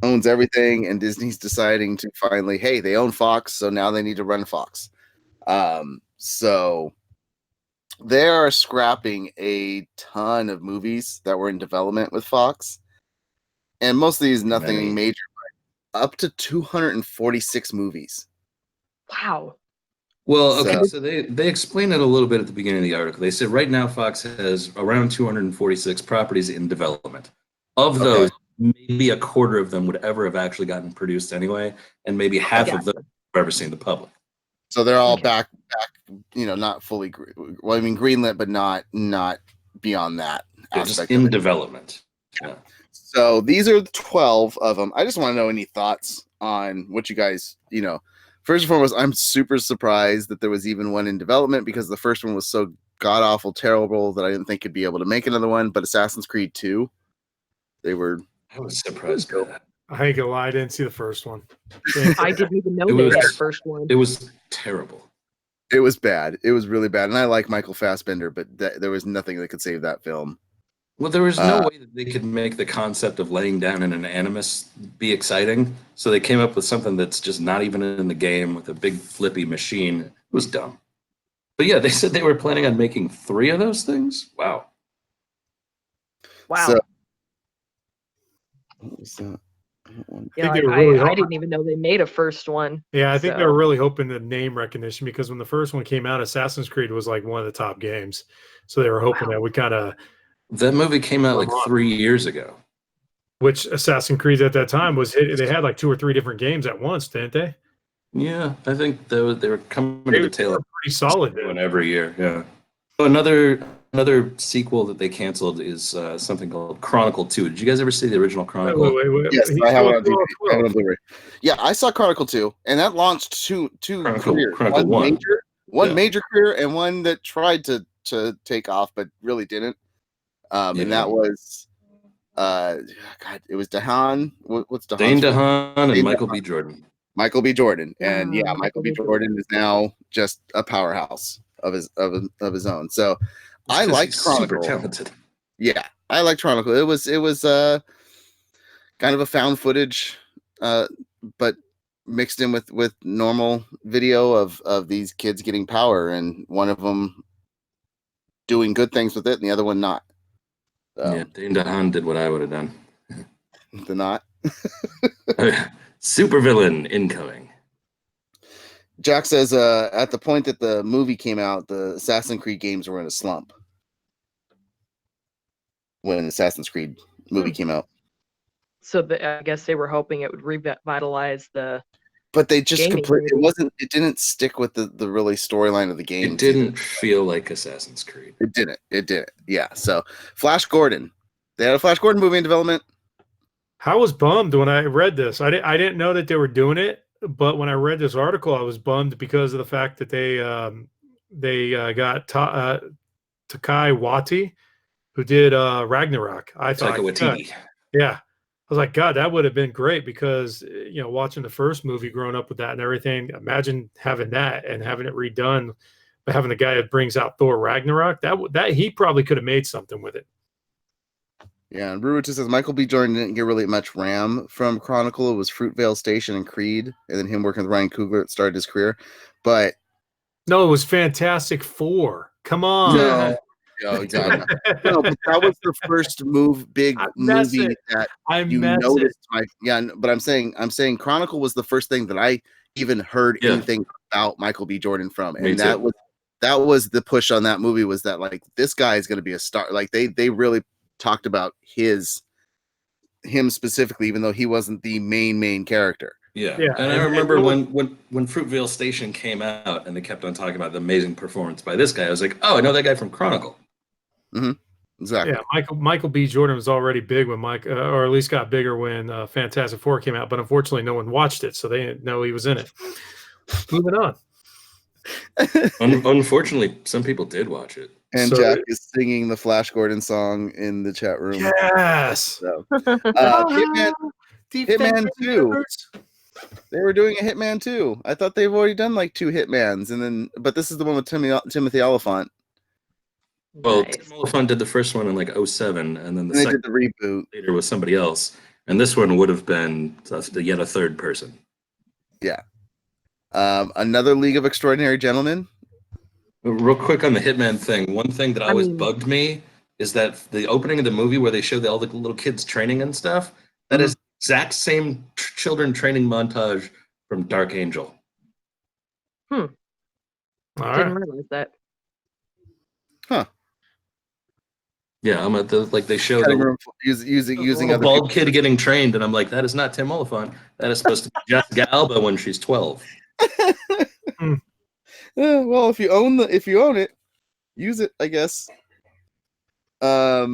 owns everything, and Disney's deciding to finally, hey, they own Fox, so now they need to run Fox. So they are scrapping a ton of movies that were in development with Fox, and most of these nothing major, but up to 246 movies. Wow. Well, okay, so they explain it a little bit at the beginning of the article. They said right now Fox has around 246 properties in development. Of those, maybe a quarter of them would ever have actually gotten produced anyway, and maybe half of them have ever seen the public. So they're all back, not fully. Well, I mean, greenlit, but not beyond that. Yeah, just in development. Yeah. So these are 12 of them. I just want to know any thoughts on what you guys, First and foremost, I'm super surprised that there was even one in development because the first one was so god awful terrible that I didn't think it'd be able to make another one. But Assassin's Creed 2, I was surprised by that. I ain't gonna lie, I didn't see the first one. I didn't even know they had a first one. It was terrible. It was bad. It was really bad. And I like Michael Fassbender, but there was nothing that could save that film. Well, there was no way that they could make the concept of laying down in an animus be exciting. So they came up with something that's just not even in the game with a big flippy machine. It was dumb. But yeah, they said they were planning on making 3 of those things. Wow. So, I didn't even know they made a first one. Yeah, I think they were really hoping the name recognition because when the first one came out, Assassin's Creed was like one of the top games. So they were hoping that would kind of. That movie came out like 3 years ago. Which Assassin's Creed at that time was hit. They had like 2 or 3 different games at once, didn't they? Yeah, I think they were coming to the tail end. Pretty solid. One every year, yeah. So another sequel that they canceled is something called Chronicle 2. Did you guys ever see the original Chronicle? Wait. Yes, I have it on DVD. Yeah, I saw Chronicle 2, and that launched two careers. Chronicle 1. Major career and one that tried to take off but really didn't. And that was it was Dahan. What's Dahan? Dane DeHaan and Michael B. Jordan. Michael B. Jordan. And Michael B. Jordan is now just a powerhouse of his own. So I liked Chronicle. Super talented. Yeah, I liked Chronicle. It was kind of a found footage, but mixed in with normal video of these kids getting power, and one of them doing good things with it, and the other one not. Yeah, Dane DeHaan did what I would have done. The not. Supervillain incoming. Jack says, at the point that the movie came out, the Assassin's Creed games were in a slump. When Assassin's Creed movie came out. So I guess they were hoping it would revitalize the. But they just completely it didn't stick with the really storyline of the game. It didn't feel like Assassin's Creed. It didn't. Yeah. So Flash Gordon. They had a Flash Gordon movie in development. I was bummed when I read this. I didn't know that they were doing it, but when I read this article, I was bummed because of the fact that they got Takai Waititi, who did Ragnarok. I thought, yeah. I was like, God, that would have been great because, watching the first movie, growing up with that and everything, imagine having that and having it redone, but having the guy that brings out Thor Ragnarok, that he probably could have made something with it. Yeah, and Ruta says Michael B. Jordan didn't get really much RAM from Chronicle. It was Fruitvale Station and Creed, and then him working with Ryan Coogler that started his career. But no, it was Fantastic Four. Come on. No. Oh, God, no, but that was the first big movie that you noticed. But I'm saying Chronicle was the first thing that I even heard anything about Michael B. Jordan from, and that was the push on that movie, was that like this guy is going to be a star. Like they really talked about him specifically, even though he wasn't the main character. Yeah. And I remember when Fruitvale Station came out and they kept on talking about the amazing performance by this guy, I was like, oh, I know that guy from Chronicle. Mm-hmm. Exactly. Yeah, Michael B. Jordan was already big when or at least got bigger when Fantastic Four came out, but unfortunately no one watched it, so they didn't know he was in it. Moving on. Unfortunately, some people did watch it. And Jack is singing the Flash Gordon song in the chat room. Yes. So, Hitman 2. They were doing a Hitman 2. I thought they've already done like 2 Hitmans, but this is the one with Timothy Oliphant. Well, Tim Oliphant did the first one in like 2007, and then the second did the reboot later was somebody else. And this one would have been yet a third person. Yeah. Another League of Extraordinary Gentlemen. Real quick on the Hitman thing, one thing that always bugged me is that the opening of the movie where they show all the little kids training and stuff, that is exact same children training montage from Dark Angel. All right. Didn't realize that. Huh. Yeah, they show Cutting the room using other bald kid getting trained, and I'm like, that is not Tim Oliphant. That is supposed to be Jessica Alba when she's 12. Well, if you own it, use it, I guess. I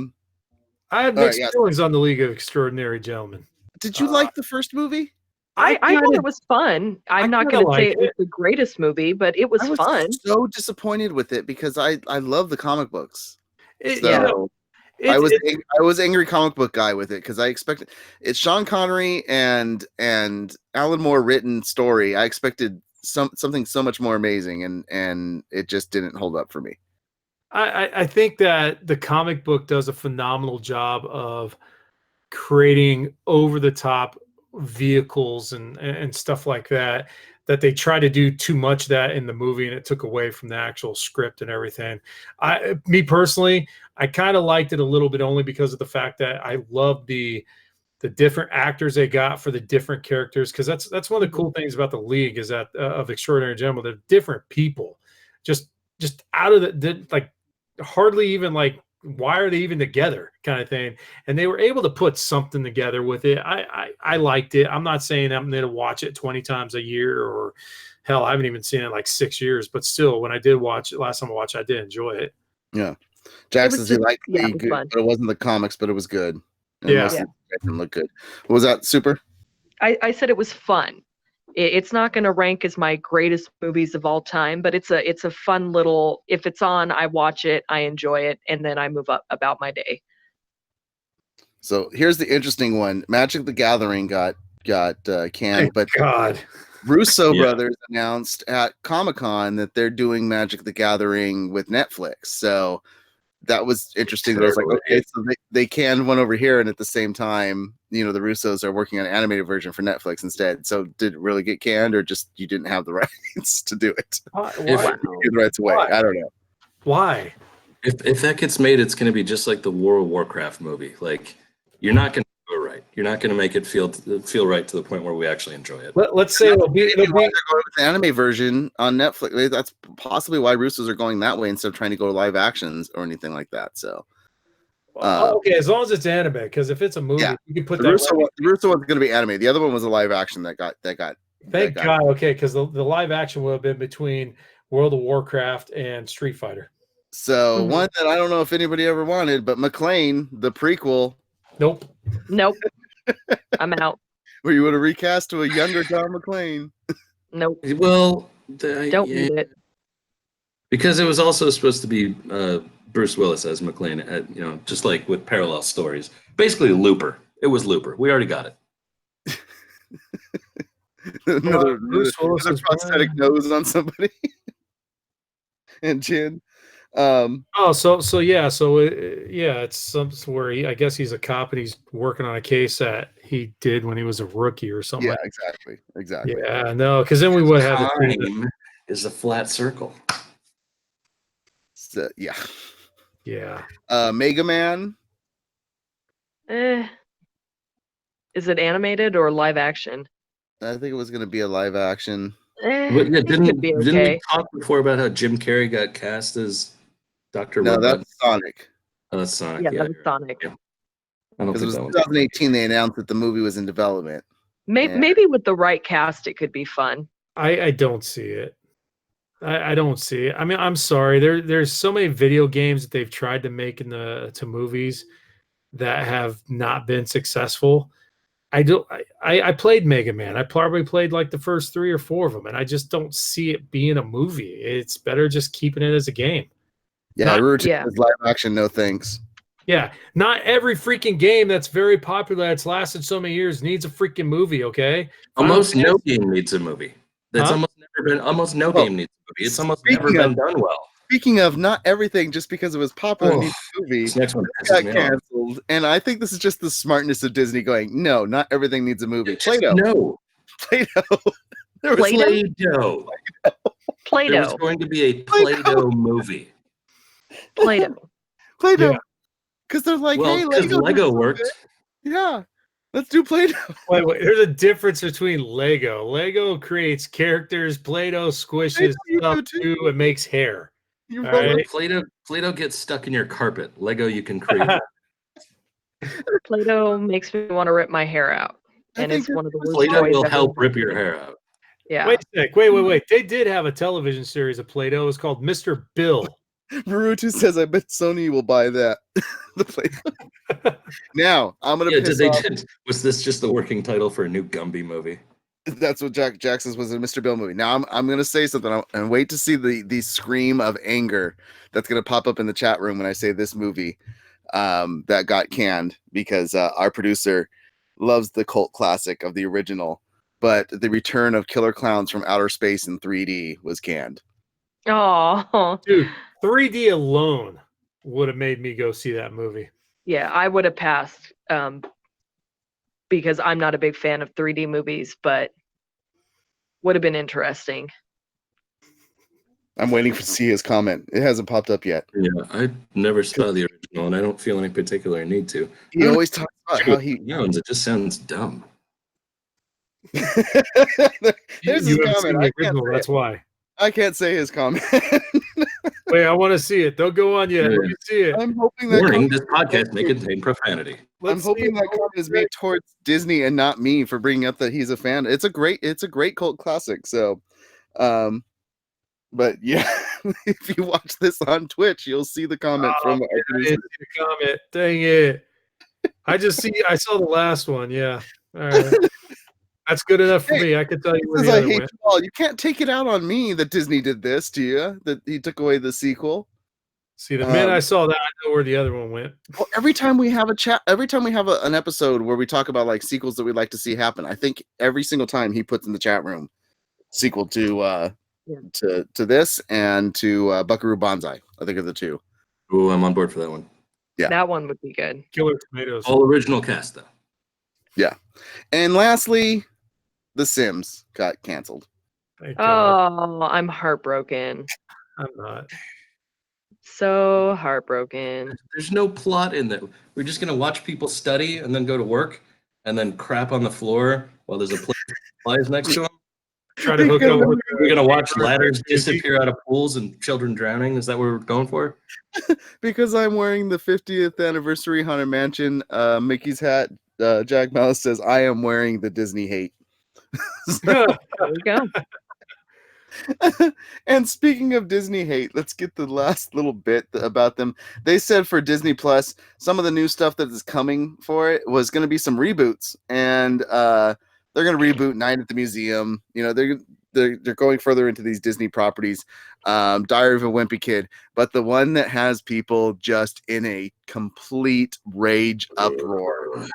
have mixed feelings on the League of Extraordinary Gentlemen. Did you like the first movie? I thought it was fun. I'm not going to say it was the greatest movie, but it was fun. So disappointed with it because I love the comic books. I was angry comic book guy with it because I expected it's Sean Connery and Alan Moore written story. I expected something so much more amazing, and it just didn't hold up for me. I think that the comic book does a phenomenal job of creating over the top vehicles and stuff like that they try to do too much of that in the movie, and it took away from the actual script and everything. Me personally, I kind of liked it a little bit only because of the fact that I loved the different actors they got for the different characters, because that's one of the cool things about the League is that of Extraordinary Gentlemen, they're different people, just out of the like hardly even like why are they even together kind of thing, and they were able to put something together with it. I liked it. I'm not saying I'm going to watch it 20 times a year, or hell, I haven't even seen it in like 6 years, but still, when I did watch it last time I watched it, I did enjoy it. Yeah, Jackson said he liked it good, fun. but it wasn't the comics, but it was good. And Yeah, it didn't look good. What was that, Super? I said it was fun. It's not going to rank as my greatest movies of all time, but it's a fun little. If it's on, I watch it, I enjoy it, and then I move up about my day. So here's the interesting one: Magic the Gathering got canned, but God, Russo brothers announced at Comic-Con that they're doing Magic the Gathering with Netflix. So that was interesting. I was like, okay, so they canned one over here, and at the same time, the Russos are working on an animated version for Netflix instead. So did it really get canned, or just you didn't have the rights to do it? Why? The rights away. I don't know. Why? If that gets made, it's going to be just like the World of Warcraft movie. Like, you're not going to do it right. You're not going to make it feel right to the point where we actually enjoy it. Let's say it'll be they're going with the anime version on Netflix. That's possibly why Russos are going that way instead of trying to go to live actions or anything like that. So, okay, as long as it's anime, because if it's a movie, you can put the that. Russo one's going to be anime. The other one was a live action that got. Thank God. Okay, because the live action would have been between World of Warcraft and Street Fighter. So one that I don't know if anybody ever wanted, but McClane, the prequel. Nope. I'm out. Where you would have recast to a younger John McClane. Nope. Well, don't need it. Because it was also supposed to be Bruce Willis as McClane, just like with parallel stories. Basically, Looper. It was Looper. We already got it. another prosthetic nose on somebody and chin. It's somewhere I guess he's a cop and he's working on a case that he did when he was a rookie or something. Yeah, exactly. Yeah, no, because then we would have time is a flat circle. So, yeah. Mega Man. Is it animated or live action? I think it was going to be a live action. Didn't we talk before about how Jim Carrey got cast as Dr. No, Robot? that's Sonic. Oh, that's Sonic. Yeah, that's Sonic. Yeah. I don't think it was 2018 they announced that the movie was in development. Maybe with the right cast, it could be fun. I don't see it. I don't see it. I mean, I'm sorry. There's so many video games that they've tried to make to movies that have not been successful. I played Mega Man. I probably played like the first 3 or 4 of them, and I just don't see it being a movie. It's better just keeping it as a game. Yeah, is live action, no thanks. Yeah, not every freaking game that's very popular that's lasted so many years needs a freaking movie, okay? Almost no game needs a movie. That's almost no game needs a movie. It's almost never been done well. Speaking of not everything just because it was popular needs a movie, this next one got canceled. canceled, and I think this is just the smartness of Disney going, no, not everything needs a movie. Just Play-Doh. no. Play-Doh. There was Play-Doh? Play-Doh. There was Play-Doh. going to be a Play-Doh movie. Play-Doh. Play-Doh. Yeah. Because they're like, Well, hey, because Lego worked. Yeah. Let's do Play-Doh. Wait, there's a difference between Lego. Lego creates characters. Play-Doh squishes you stuff do too. too. It makes hair. You're All right. right. Play-Doh gets stuck in your carpet. Lego, you can create. Play-Doh makes me want to rip my hair out. I And think it's one of the worst Play-Doh toys will ever help rip invented. your hair out. Yeah. Wait a sec. Wait. They did have a television series of Play-Doh. It was called Mr. Bill. Barutu says, I bet Sony will buy that. The Play-Doh. Now, I'm going to piss off. Was this just the working title for a new Gumby movie? That's what Jack says was a Mr. Bill movie. Now, I'm going to say something and wait to see the scream of anger that's going to pop up in the chat room when I say this movie that got canned because our producer loves the cult classic of the original, but the return of Killer Clowns from Outer Space in 3D was canned. Oh, Dude, 3D alone would have made me go see that movie. yeah, I would have passed because I'm not a big fan of 3D movies, but would have been interesting. I'm waiting to see his comment. It hasn't popped up yet. Yeah, I never saw the original, and I don't feel any particular need to. He always talks about how he sounds. It just sounds dumb. There's his You haven't comment. seen the original, that's why. I can't say his comment. Wait, I want to see it. Don't go on yet. Let me see it. I'm hoping that Warning: comment- this podcast may contain profanity. I'm hoping that comment is made towards Disney and not me for bringing up that he's a fan. It's a great cult classic. So, but yeah, if you watch this on Twitch, you'll see the comment from our I producer. didn't see the comment. Dang it. I saw the last one. Yeah. All right. That's good enough for me. I can tell you where the I other hate went. you all. You can't take it out on me that Disney did this to you, that he took away the sequel. See, the minute I saw that, I know where the other one went. Well, every time we have a chat, every time we have an episode where we talk about like sequels that we'd like to see happen, I think every single time he puts in the chat room sequel to this and to Buckaroo Banzai. I think are the two. Oh, I'm on board for that one. Yeah, That one would be good. Killer Tomatoes. All original cast though. Yeah, and lastly, The Sims got canceled. Thank God. Oh, I'm heartbroken. I'm not. So heartbroken. There's no plot in that. We're just gonna watch people study and then go to work and then crap on the floor while there's a plate of supplies next to them. Try to hook up with We're gonna watch ladders disappear out of pools and children drowning. Is that what we're going for? Because I'm wearing the 50th anniversary Haunted Mansion Mickey's hat. Jack Malice says, I am wearing the Disney hate. There we go. And speaking of Disney hate, let's get the last little bit about them. They said for Disney Plus, some of the new stuff that is coming for it was going to be some reboots, and they're going to reboot Night at the Museum. You know, they're going further into these Disney properties. Diary of a Wimpy Kid, but the one that has people just in a complete rage uproar.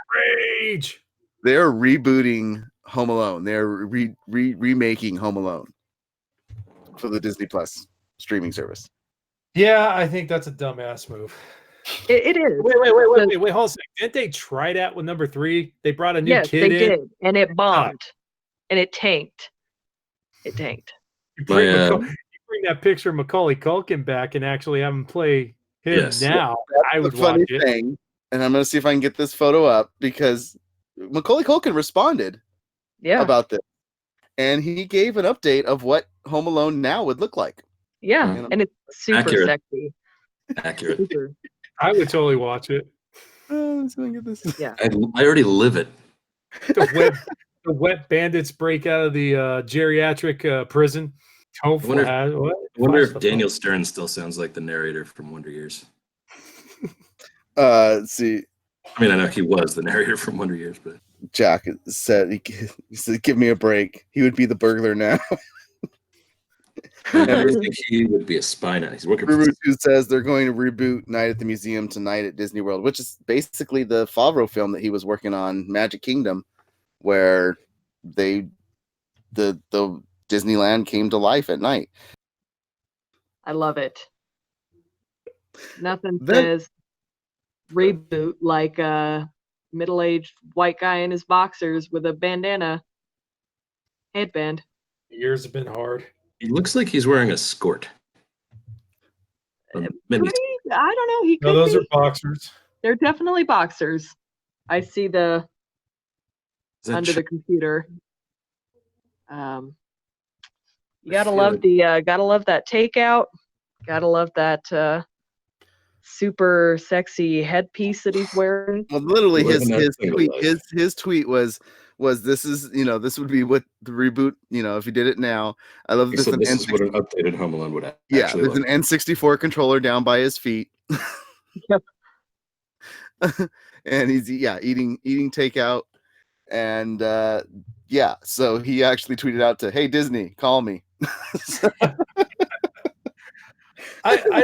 Rage. They're rebooting Home Alone. They're remaking Home Alone for the Disney Plus streaming service. Yeah, I think that's a dumbass move. It is. Wait, hold on a second. Didn't they try that with number 3? They brought a new Yes, kid they in. did. And it bombed. And it tanked. It tanked. You bring that picture of Macaulay Culkin back and actually have him play him now. I would watch it. Thing, and I'm going to see if I can get this photo up because Macaulay Culkin responded about this. And he gave an update of what Home Alone now would look like. Yeah, You know? and it's super sexy. Accurate. Super. I would totally watch it. Let's go get this. Yeah. I already live it. The wet bandits break out of the geriatric prison. I wonder if Daniel Stern still sounds like the narrator from Wonder Years. Let's see. I mean, I know he was the narrator from Wonder Years, but Jack said, he said, give me a break. He would be the burglar now. I think he would be a spy now. He's working for Rurutu says they're going to reboot Night at the Museum to Night at Disney World, which is basically the Favreau film that he was working on, Magic Kingdom, where the Disneyland came to life at night. I love it. Nothing Then- says reboot like a middle-aged white guy in his boxers with a bandana headband. Years have been hard. He looks like he's wearing a skirt. Or maybe I don't know. He could No, those be. are boxers. They're definitely boxers. I see the is that under ch- the computer. You I gotta feel love like- gotta love that takeout. Gotta love that super sexy headpiece that he's wearing. Well, literally Living that his single tweet life. his tweet was this is this would be what the reboot if you did it now. I love this. So this is N64 what an updated Home Alone would yeah, actually there's look. an N64 controller down by his feet. Yep. And he's eating takeout, and so he actually tweeted out to, "Hey Disney, call me." I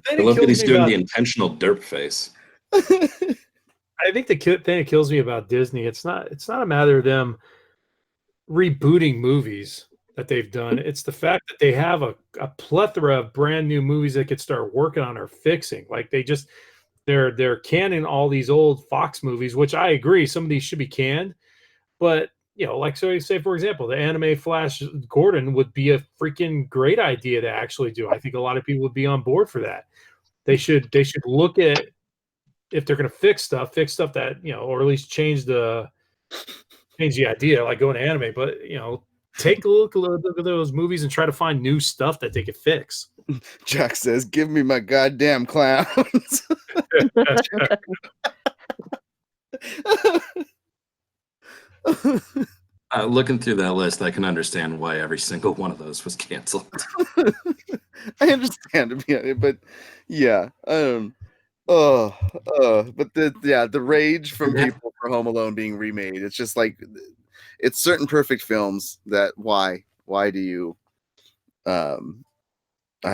I love that he's doing the intentional derp face. I think the thing that kills me about Disney, it's not a matter of them rebooting movies that they've done. It's the fact that they have a plethora of brand new movies they could start working on or fixing. Like they're canning all these old Fox movies, which I agree, some of these should be canned. But like so say for example, the anime Flash Gordon would be a freaking great idea to actually do. I think a lot of people would be on board for that. They should look at, if they're going to fix stuff that or at least change the idea, like going to anime. But take a look at those movies and try to find new stuff that they could fix. Jack says, "Give me my goddamn clowns." Looking through that list, I can understand why every single one of those was canceled. I understand, but yeah, but the rage from people for Home Alone being remade. It's just like it's certain perfect films that why do you I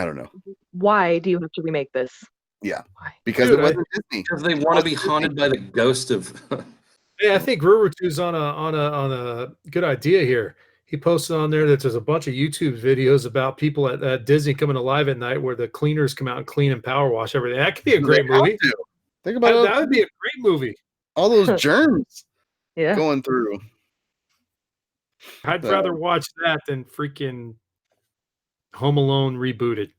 don't know. Why do you have to remake this? Yeah, Why? because it wasn't Disney. Because they want to be haunted by the ghost of. Yeah, I think Rurutu's on a good idea here. He posted on there that there's a bunch of YouTube videos about people at Disney coming alive at night where the cleaners come out and clean and power wash everything. That could be a great movie. Think about That would be a great movie. all those germs Yeah. going through. I'd rather watch that than freaking Home Alone rebooted.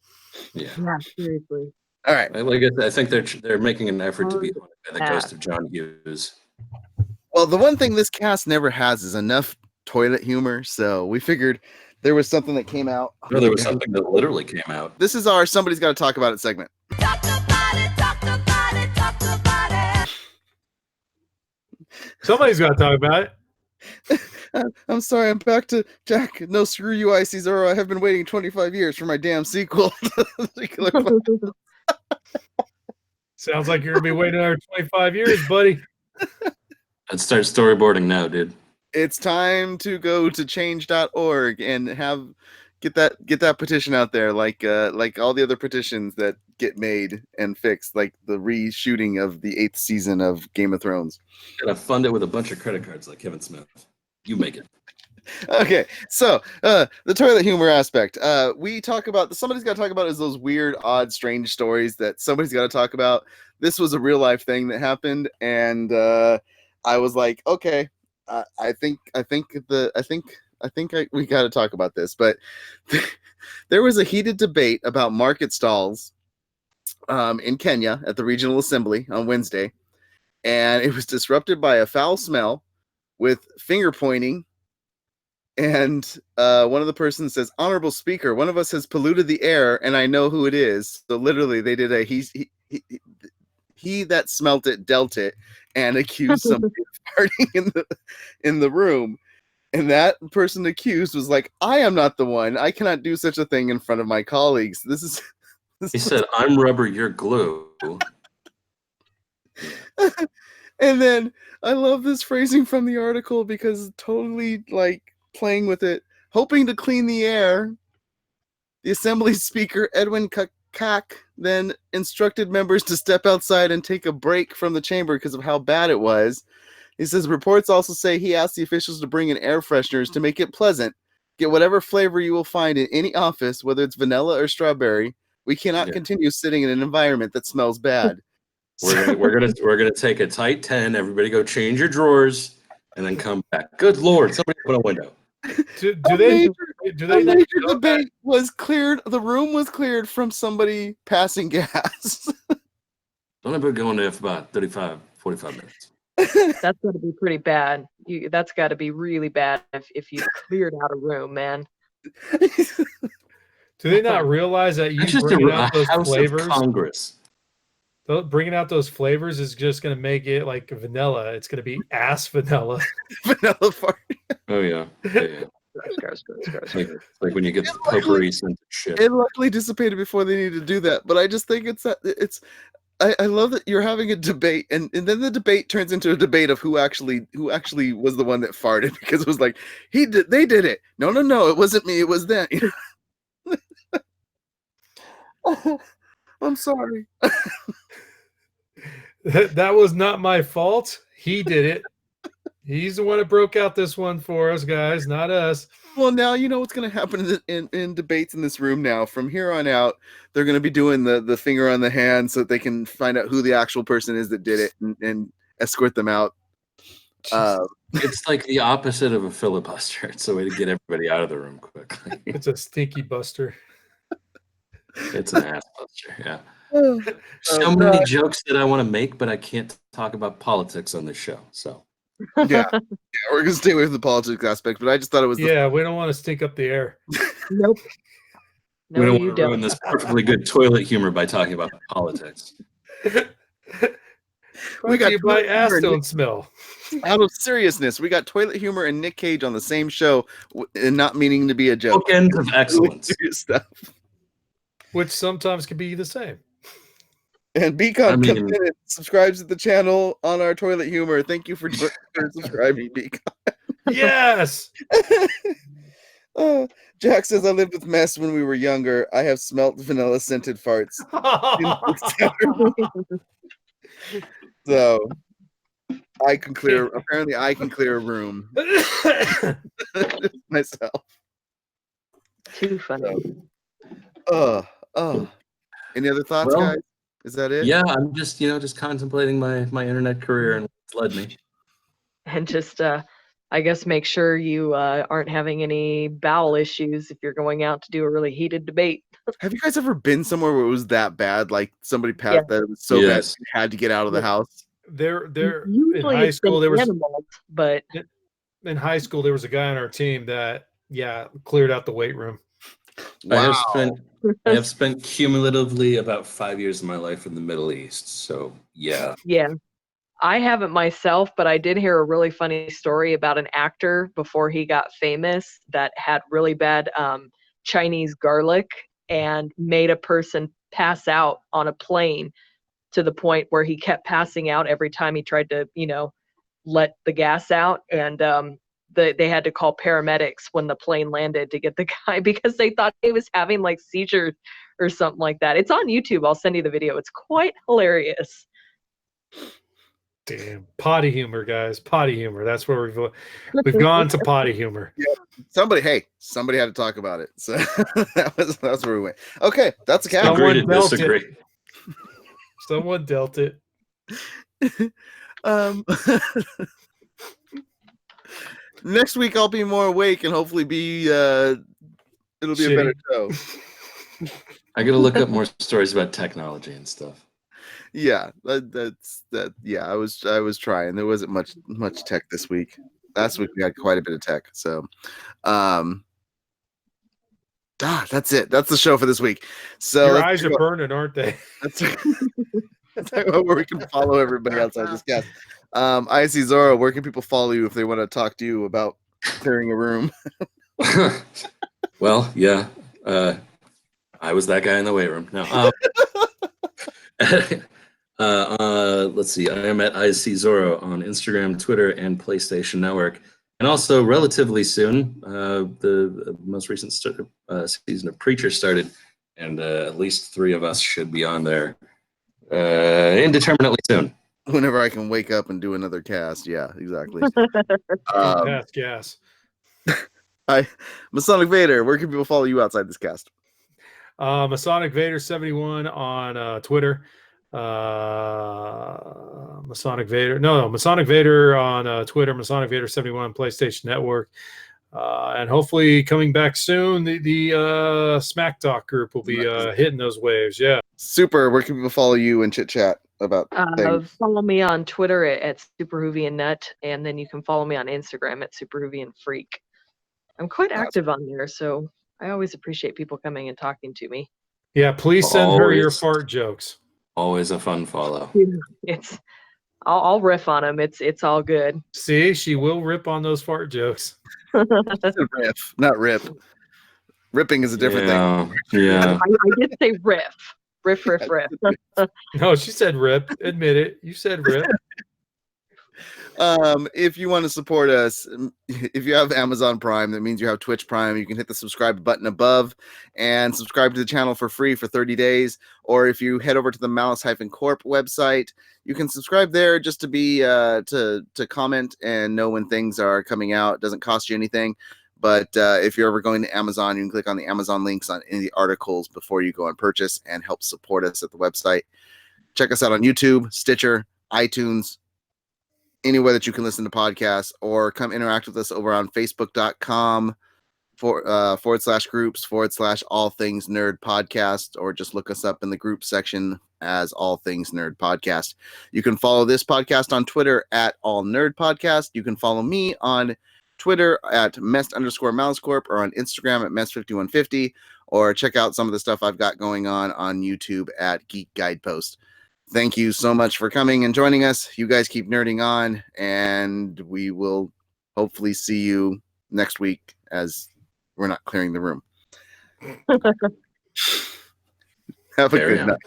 Yeah. Yeah, seriously. All right. Like I think they're making an effort to be haunted by the ghost of John Hughes. Well, the one thing this cast never has is enough toilet humor. So we figured there was something that came out. No, there was something that literally came out. This is our Somebody's Got to Talk About It segment. Talk about it, talk about it, talk about it. Somebody's got to talk about it. I'm sorry, I'm back to Jack. No, screw you, IC Zoro. I have been waiting 25 years for my damn sequel. Sounds like you're going to be waiting another 25 years, buddy. Let's start storyboarding now, dude. It's time to go to change.org and get that petition out there, like all the other petitions that get made and fixed, like the reshooting of the 8th season of Game of Thrones. Gotta fund it with a bunch of credit cards like Kevin Smith. You make it. Okay, so the toilet humor aspect. We talk about somebody's got to talk about is those weird, odd, strange stories that somebody's got to talk about. This was a real life thing that happened, and I was like, okay, I think we got to talk about this. But there was a heated debate about market stalls in Kenya at the regional assembly on Wednesday, and it was disrupted by a foul smell with finger pointing. And one of the persons says, "Honorable Speaker, one of us has polluted the air, and I know who it is." So literally, they did a he that smelt it dealt it, and accused somebody of farting in the room. And that person accused was like, "I am not the one. I cannot do such a thing in front of my colleagues." He said, "I'm rubber, you're glue." And then I love this phrasing from the article because totally like playing with it, hoping to clean the air. The Assembly Speaker Edwin Kakak then instructed members to step outside and take a break from the chamber because of how bad it was. He says reports also say he asked the officials to bring in air fresheners to make it pleasant. Get whatever flavor you will find in any office, whether it's vanilla or strawberry. We cannot continue sitting in an environment that smells bad. We're gonna take a tight 10. Everybody go change your drawers and then come back. Good Lord, somebody open a window. Do they not major know debate was cleared. The room was cleared from somebody passing gas. Don't ever go into for about 35, 45 minutes. That's got to be pretty bad. That's got to be really bad if you cleared out a room, man. Do they not realize that you It's just bringing a out those House flavors? of Congress. Bringing out those flavors is just going to make it like vanilla. It's going to be ass vanilla. Vanilla fart. Oh yeah. Gross. It's like when you get the potpourri scented shit. It luckily dissipated before they needed to do that. But I just think I love that you're having a debate, and then the debate turns into a debate of who actually was the one that farted, because it was like they did it. No, it wasn't me. It was them. I'm sorry. That was not my fault. He did it. He's the one that broke out this one for us, guys, not us. Well, now you know what's going to happen in debates in this room now. From here on out, they're going to be doing the finger on the hand so that they can find out who the actual person is that did it and escort them out. It's like the opposite of a filibuster. It's a way to get everybody out of the room quickly. It's a stinky buster. It's an ass buster, yeah. So many jokes that I want to make, but I can't talk about politics on this show. So yeah, we're gonna stay away from the politics aspect. But I just thought it was we don't want to stink up the air. Nope. We don't want to ruin this perfectly good toilet humor by talking about politics. We got you by ass don't smell. Out of seriousness, we got toilet humor and Nick Cage on the same show, and not meaning to be a joke. Bookends of excellence. Stuff. Which sometimes can be the same. And Beacon comes in and subscribes to the channel on our toilet humor. Thank you for subscribing, Beacon. Yes. Jack says, I lived with mess when we were younger. I have smelt vanilla scented farts. So I can clear a room myself. Too funny. Any other thoughts, guys? Is that it? Yeah, I'm just contemplating my internet career and what's led me. And just I guess make sure you aren't having any bowel issues if you're going out to do a really heated debate. Have you guys ever been somewhere where it was that bad? Like somebody passed that it was so bad you had to get out of the house? There in high school there was animals, but in high school there was a guy on our team that cleared out the weight room. Wow. I have spent cumulatively about 5 years of my life in the Middle East. So yeah. I haven't myself, but I did hear a really funny story about an actor before he got famous that had really bad Chinese garlic and made a person pass out on a plane to the point where he kept passing out every time he tried to, let the gas out. And they had to call paramedics when the plane landed to get the guy because they thought he was having like seizures or something like that. It's on YouTube. I'll send you the video. It's quite hilarious. Damn, potty humor, guys. Potty humor. That's where we've gone to potty humor. Yeah. Somebody had to talk about it. So that's where we went. Okay, that's a cap. Agree to disagree. Someone dealt it. Next week I'll be more awake and hopefully it'll be a better show. I gotta look up more stories about technology and stuff. Yeah, that's that. Yeah, I was trying. There wasn't much tech this week. Last week we had quite a bit of tech. So, that's it. That's the show for this week. So your eyes are burning, aren't they? That's where we can follow everybody outside this cast. I see Zora. Where can people follow you if they want to talk to you about clearing a room? Well, yeah, I was that guy in the weight room. No. Let's see. I am at IC Zorro on Instagram, Twitter, and PlayStation Network. And also, relatively soon, the most recent season of Preacher started, and at least 3 of us should be on there indeterminately soon. Whenever I can wake up and do another cast. Yeah, exactly. Gas. Hi, Masonic Vader. Where can people follow you outside this cast? Masonic Vader 71 on Twitter. Masonic Vader. No, Masonic Vader on Twitter, Masonic Vader 71 on PlayStation Network. And hopefully coming back soon, the Smack Talk group will be hitting those waves. Yeah. Super. Where can people follow you and chit chat about things? Follow me on Twitter at SuperHoovianNut, and then you can follow me on Instagram at SuperHoovianFreak. I'm quite active on there, so I always appreciate people coming and talking to me. Yeah, please send her your fart jokes. Always a fun follow. I'll riff on them. It's all good. See, she will rip on those fart jokes. Riff, not rip. Ripping is a different thing. Yeah. I did say riff. Riff. No, she said rip. Admit it. You said rip. If you want to support us, if you have Amazon Prime, that means you have Twitch Prime. You can hit the subscribe button above and subscribe to the channel for free for 30 days. Or if you head over to the Malice Corp website, you can subscribe there just to be to comment and know when things are coming out. It doesn't cost you anything. But if you're ever going to Amazon, you can click on the Amazon links on any of the articles before you go and purchase and help support us at the website. Check us out on YouTube, Stitcher, iTunes, anywhere that you can listen to podcasts, or come interact with us over on Facebook.com /groups/ All Things Nerd Podcast, or just look us up in the group section as All Things Nerd Podcast. You can follow this podcast on Twitter at All Nerd Podcast. You can follow me on Twitter at @Mest_Malice Corp, or on Instagram at Mest5150, or check out some of the stuff I've got going on YouTube at Geek Guidepost. Thank you so much for coming and joining us. You guys keep nerding on, and we will hopefully see you next week as we're not clearing the room. Have a good night.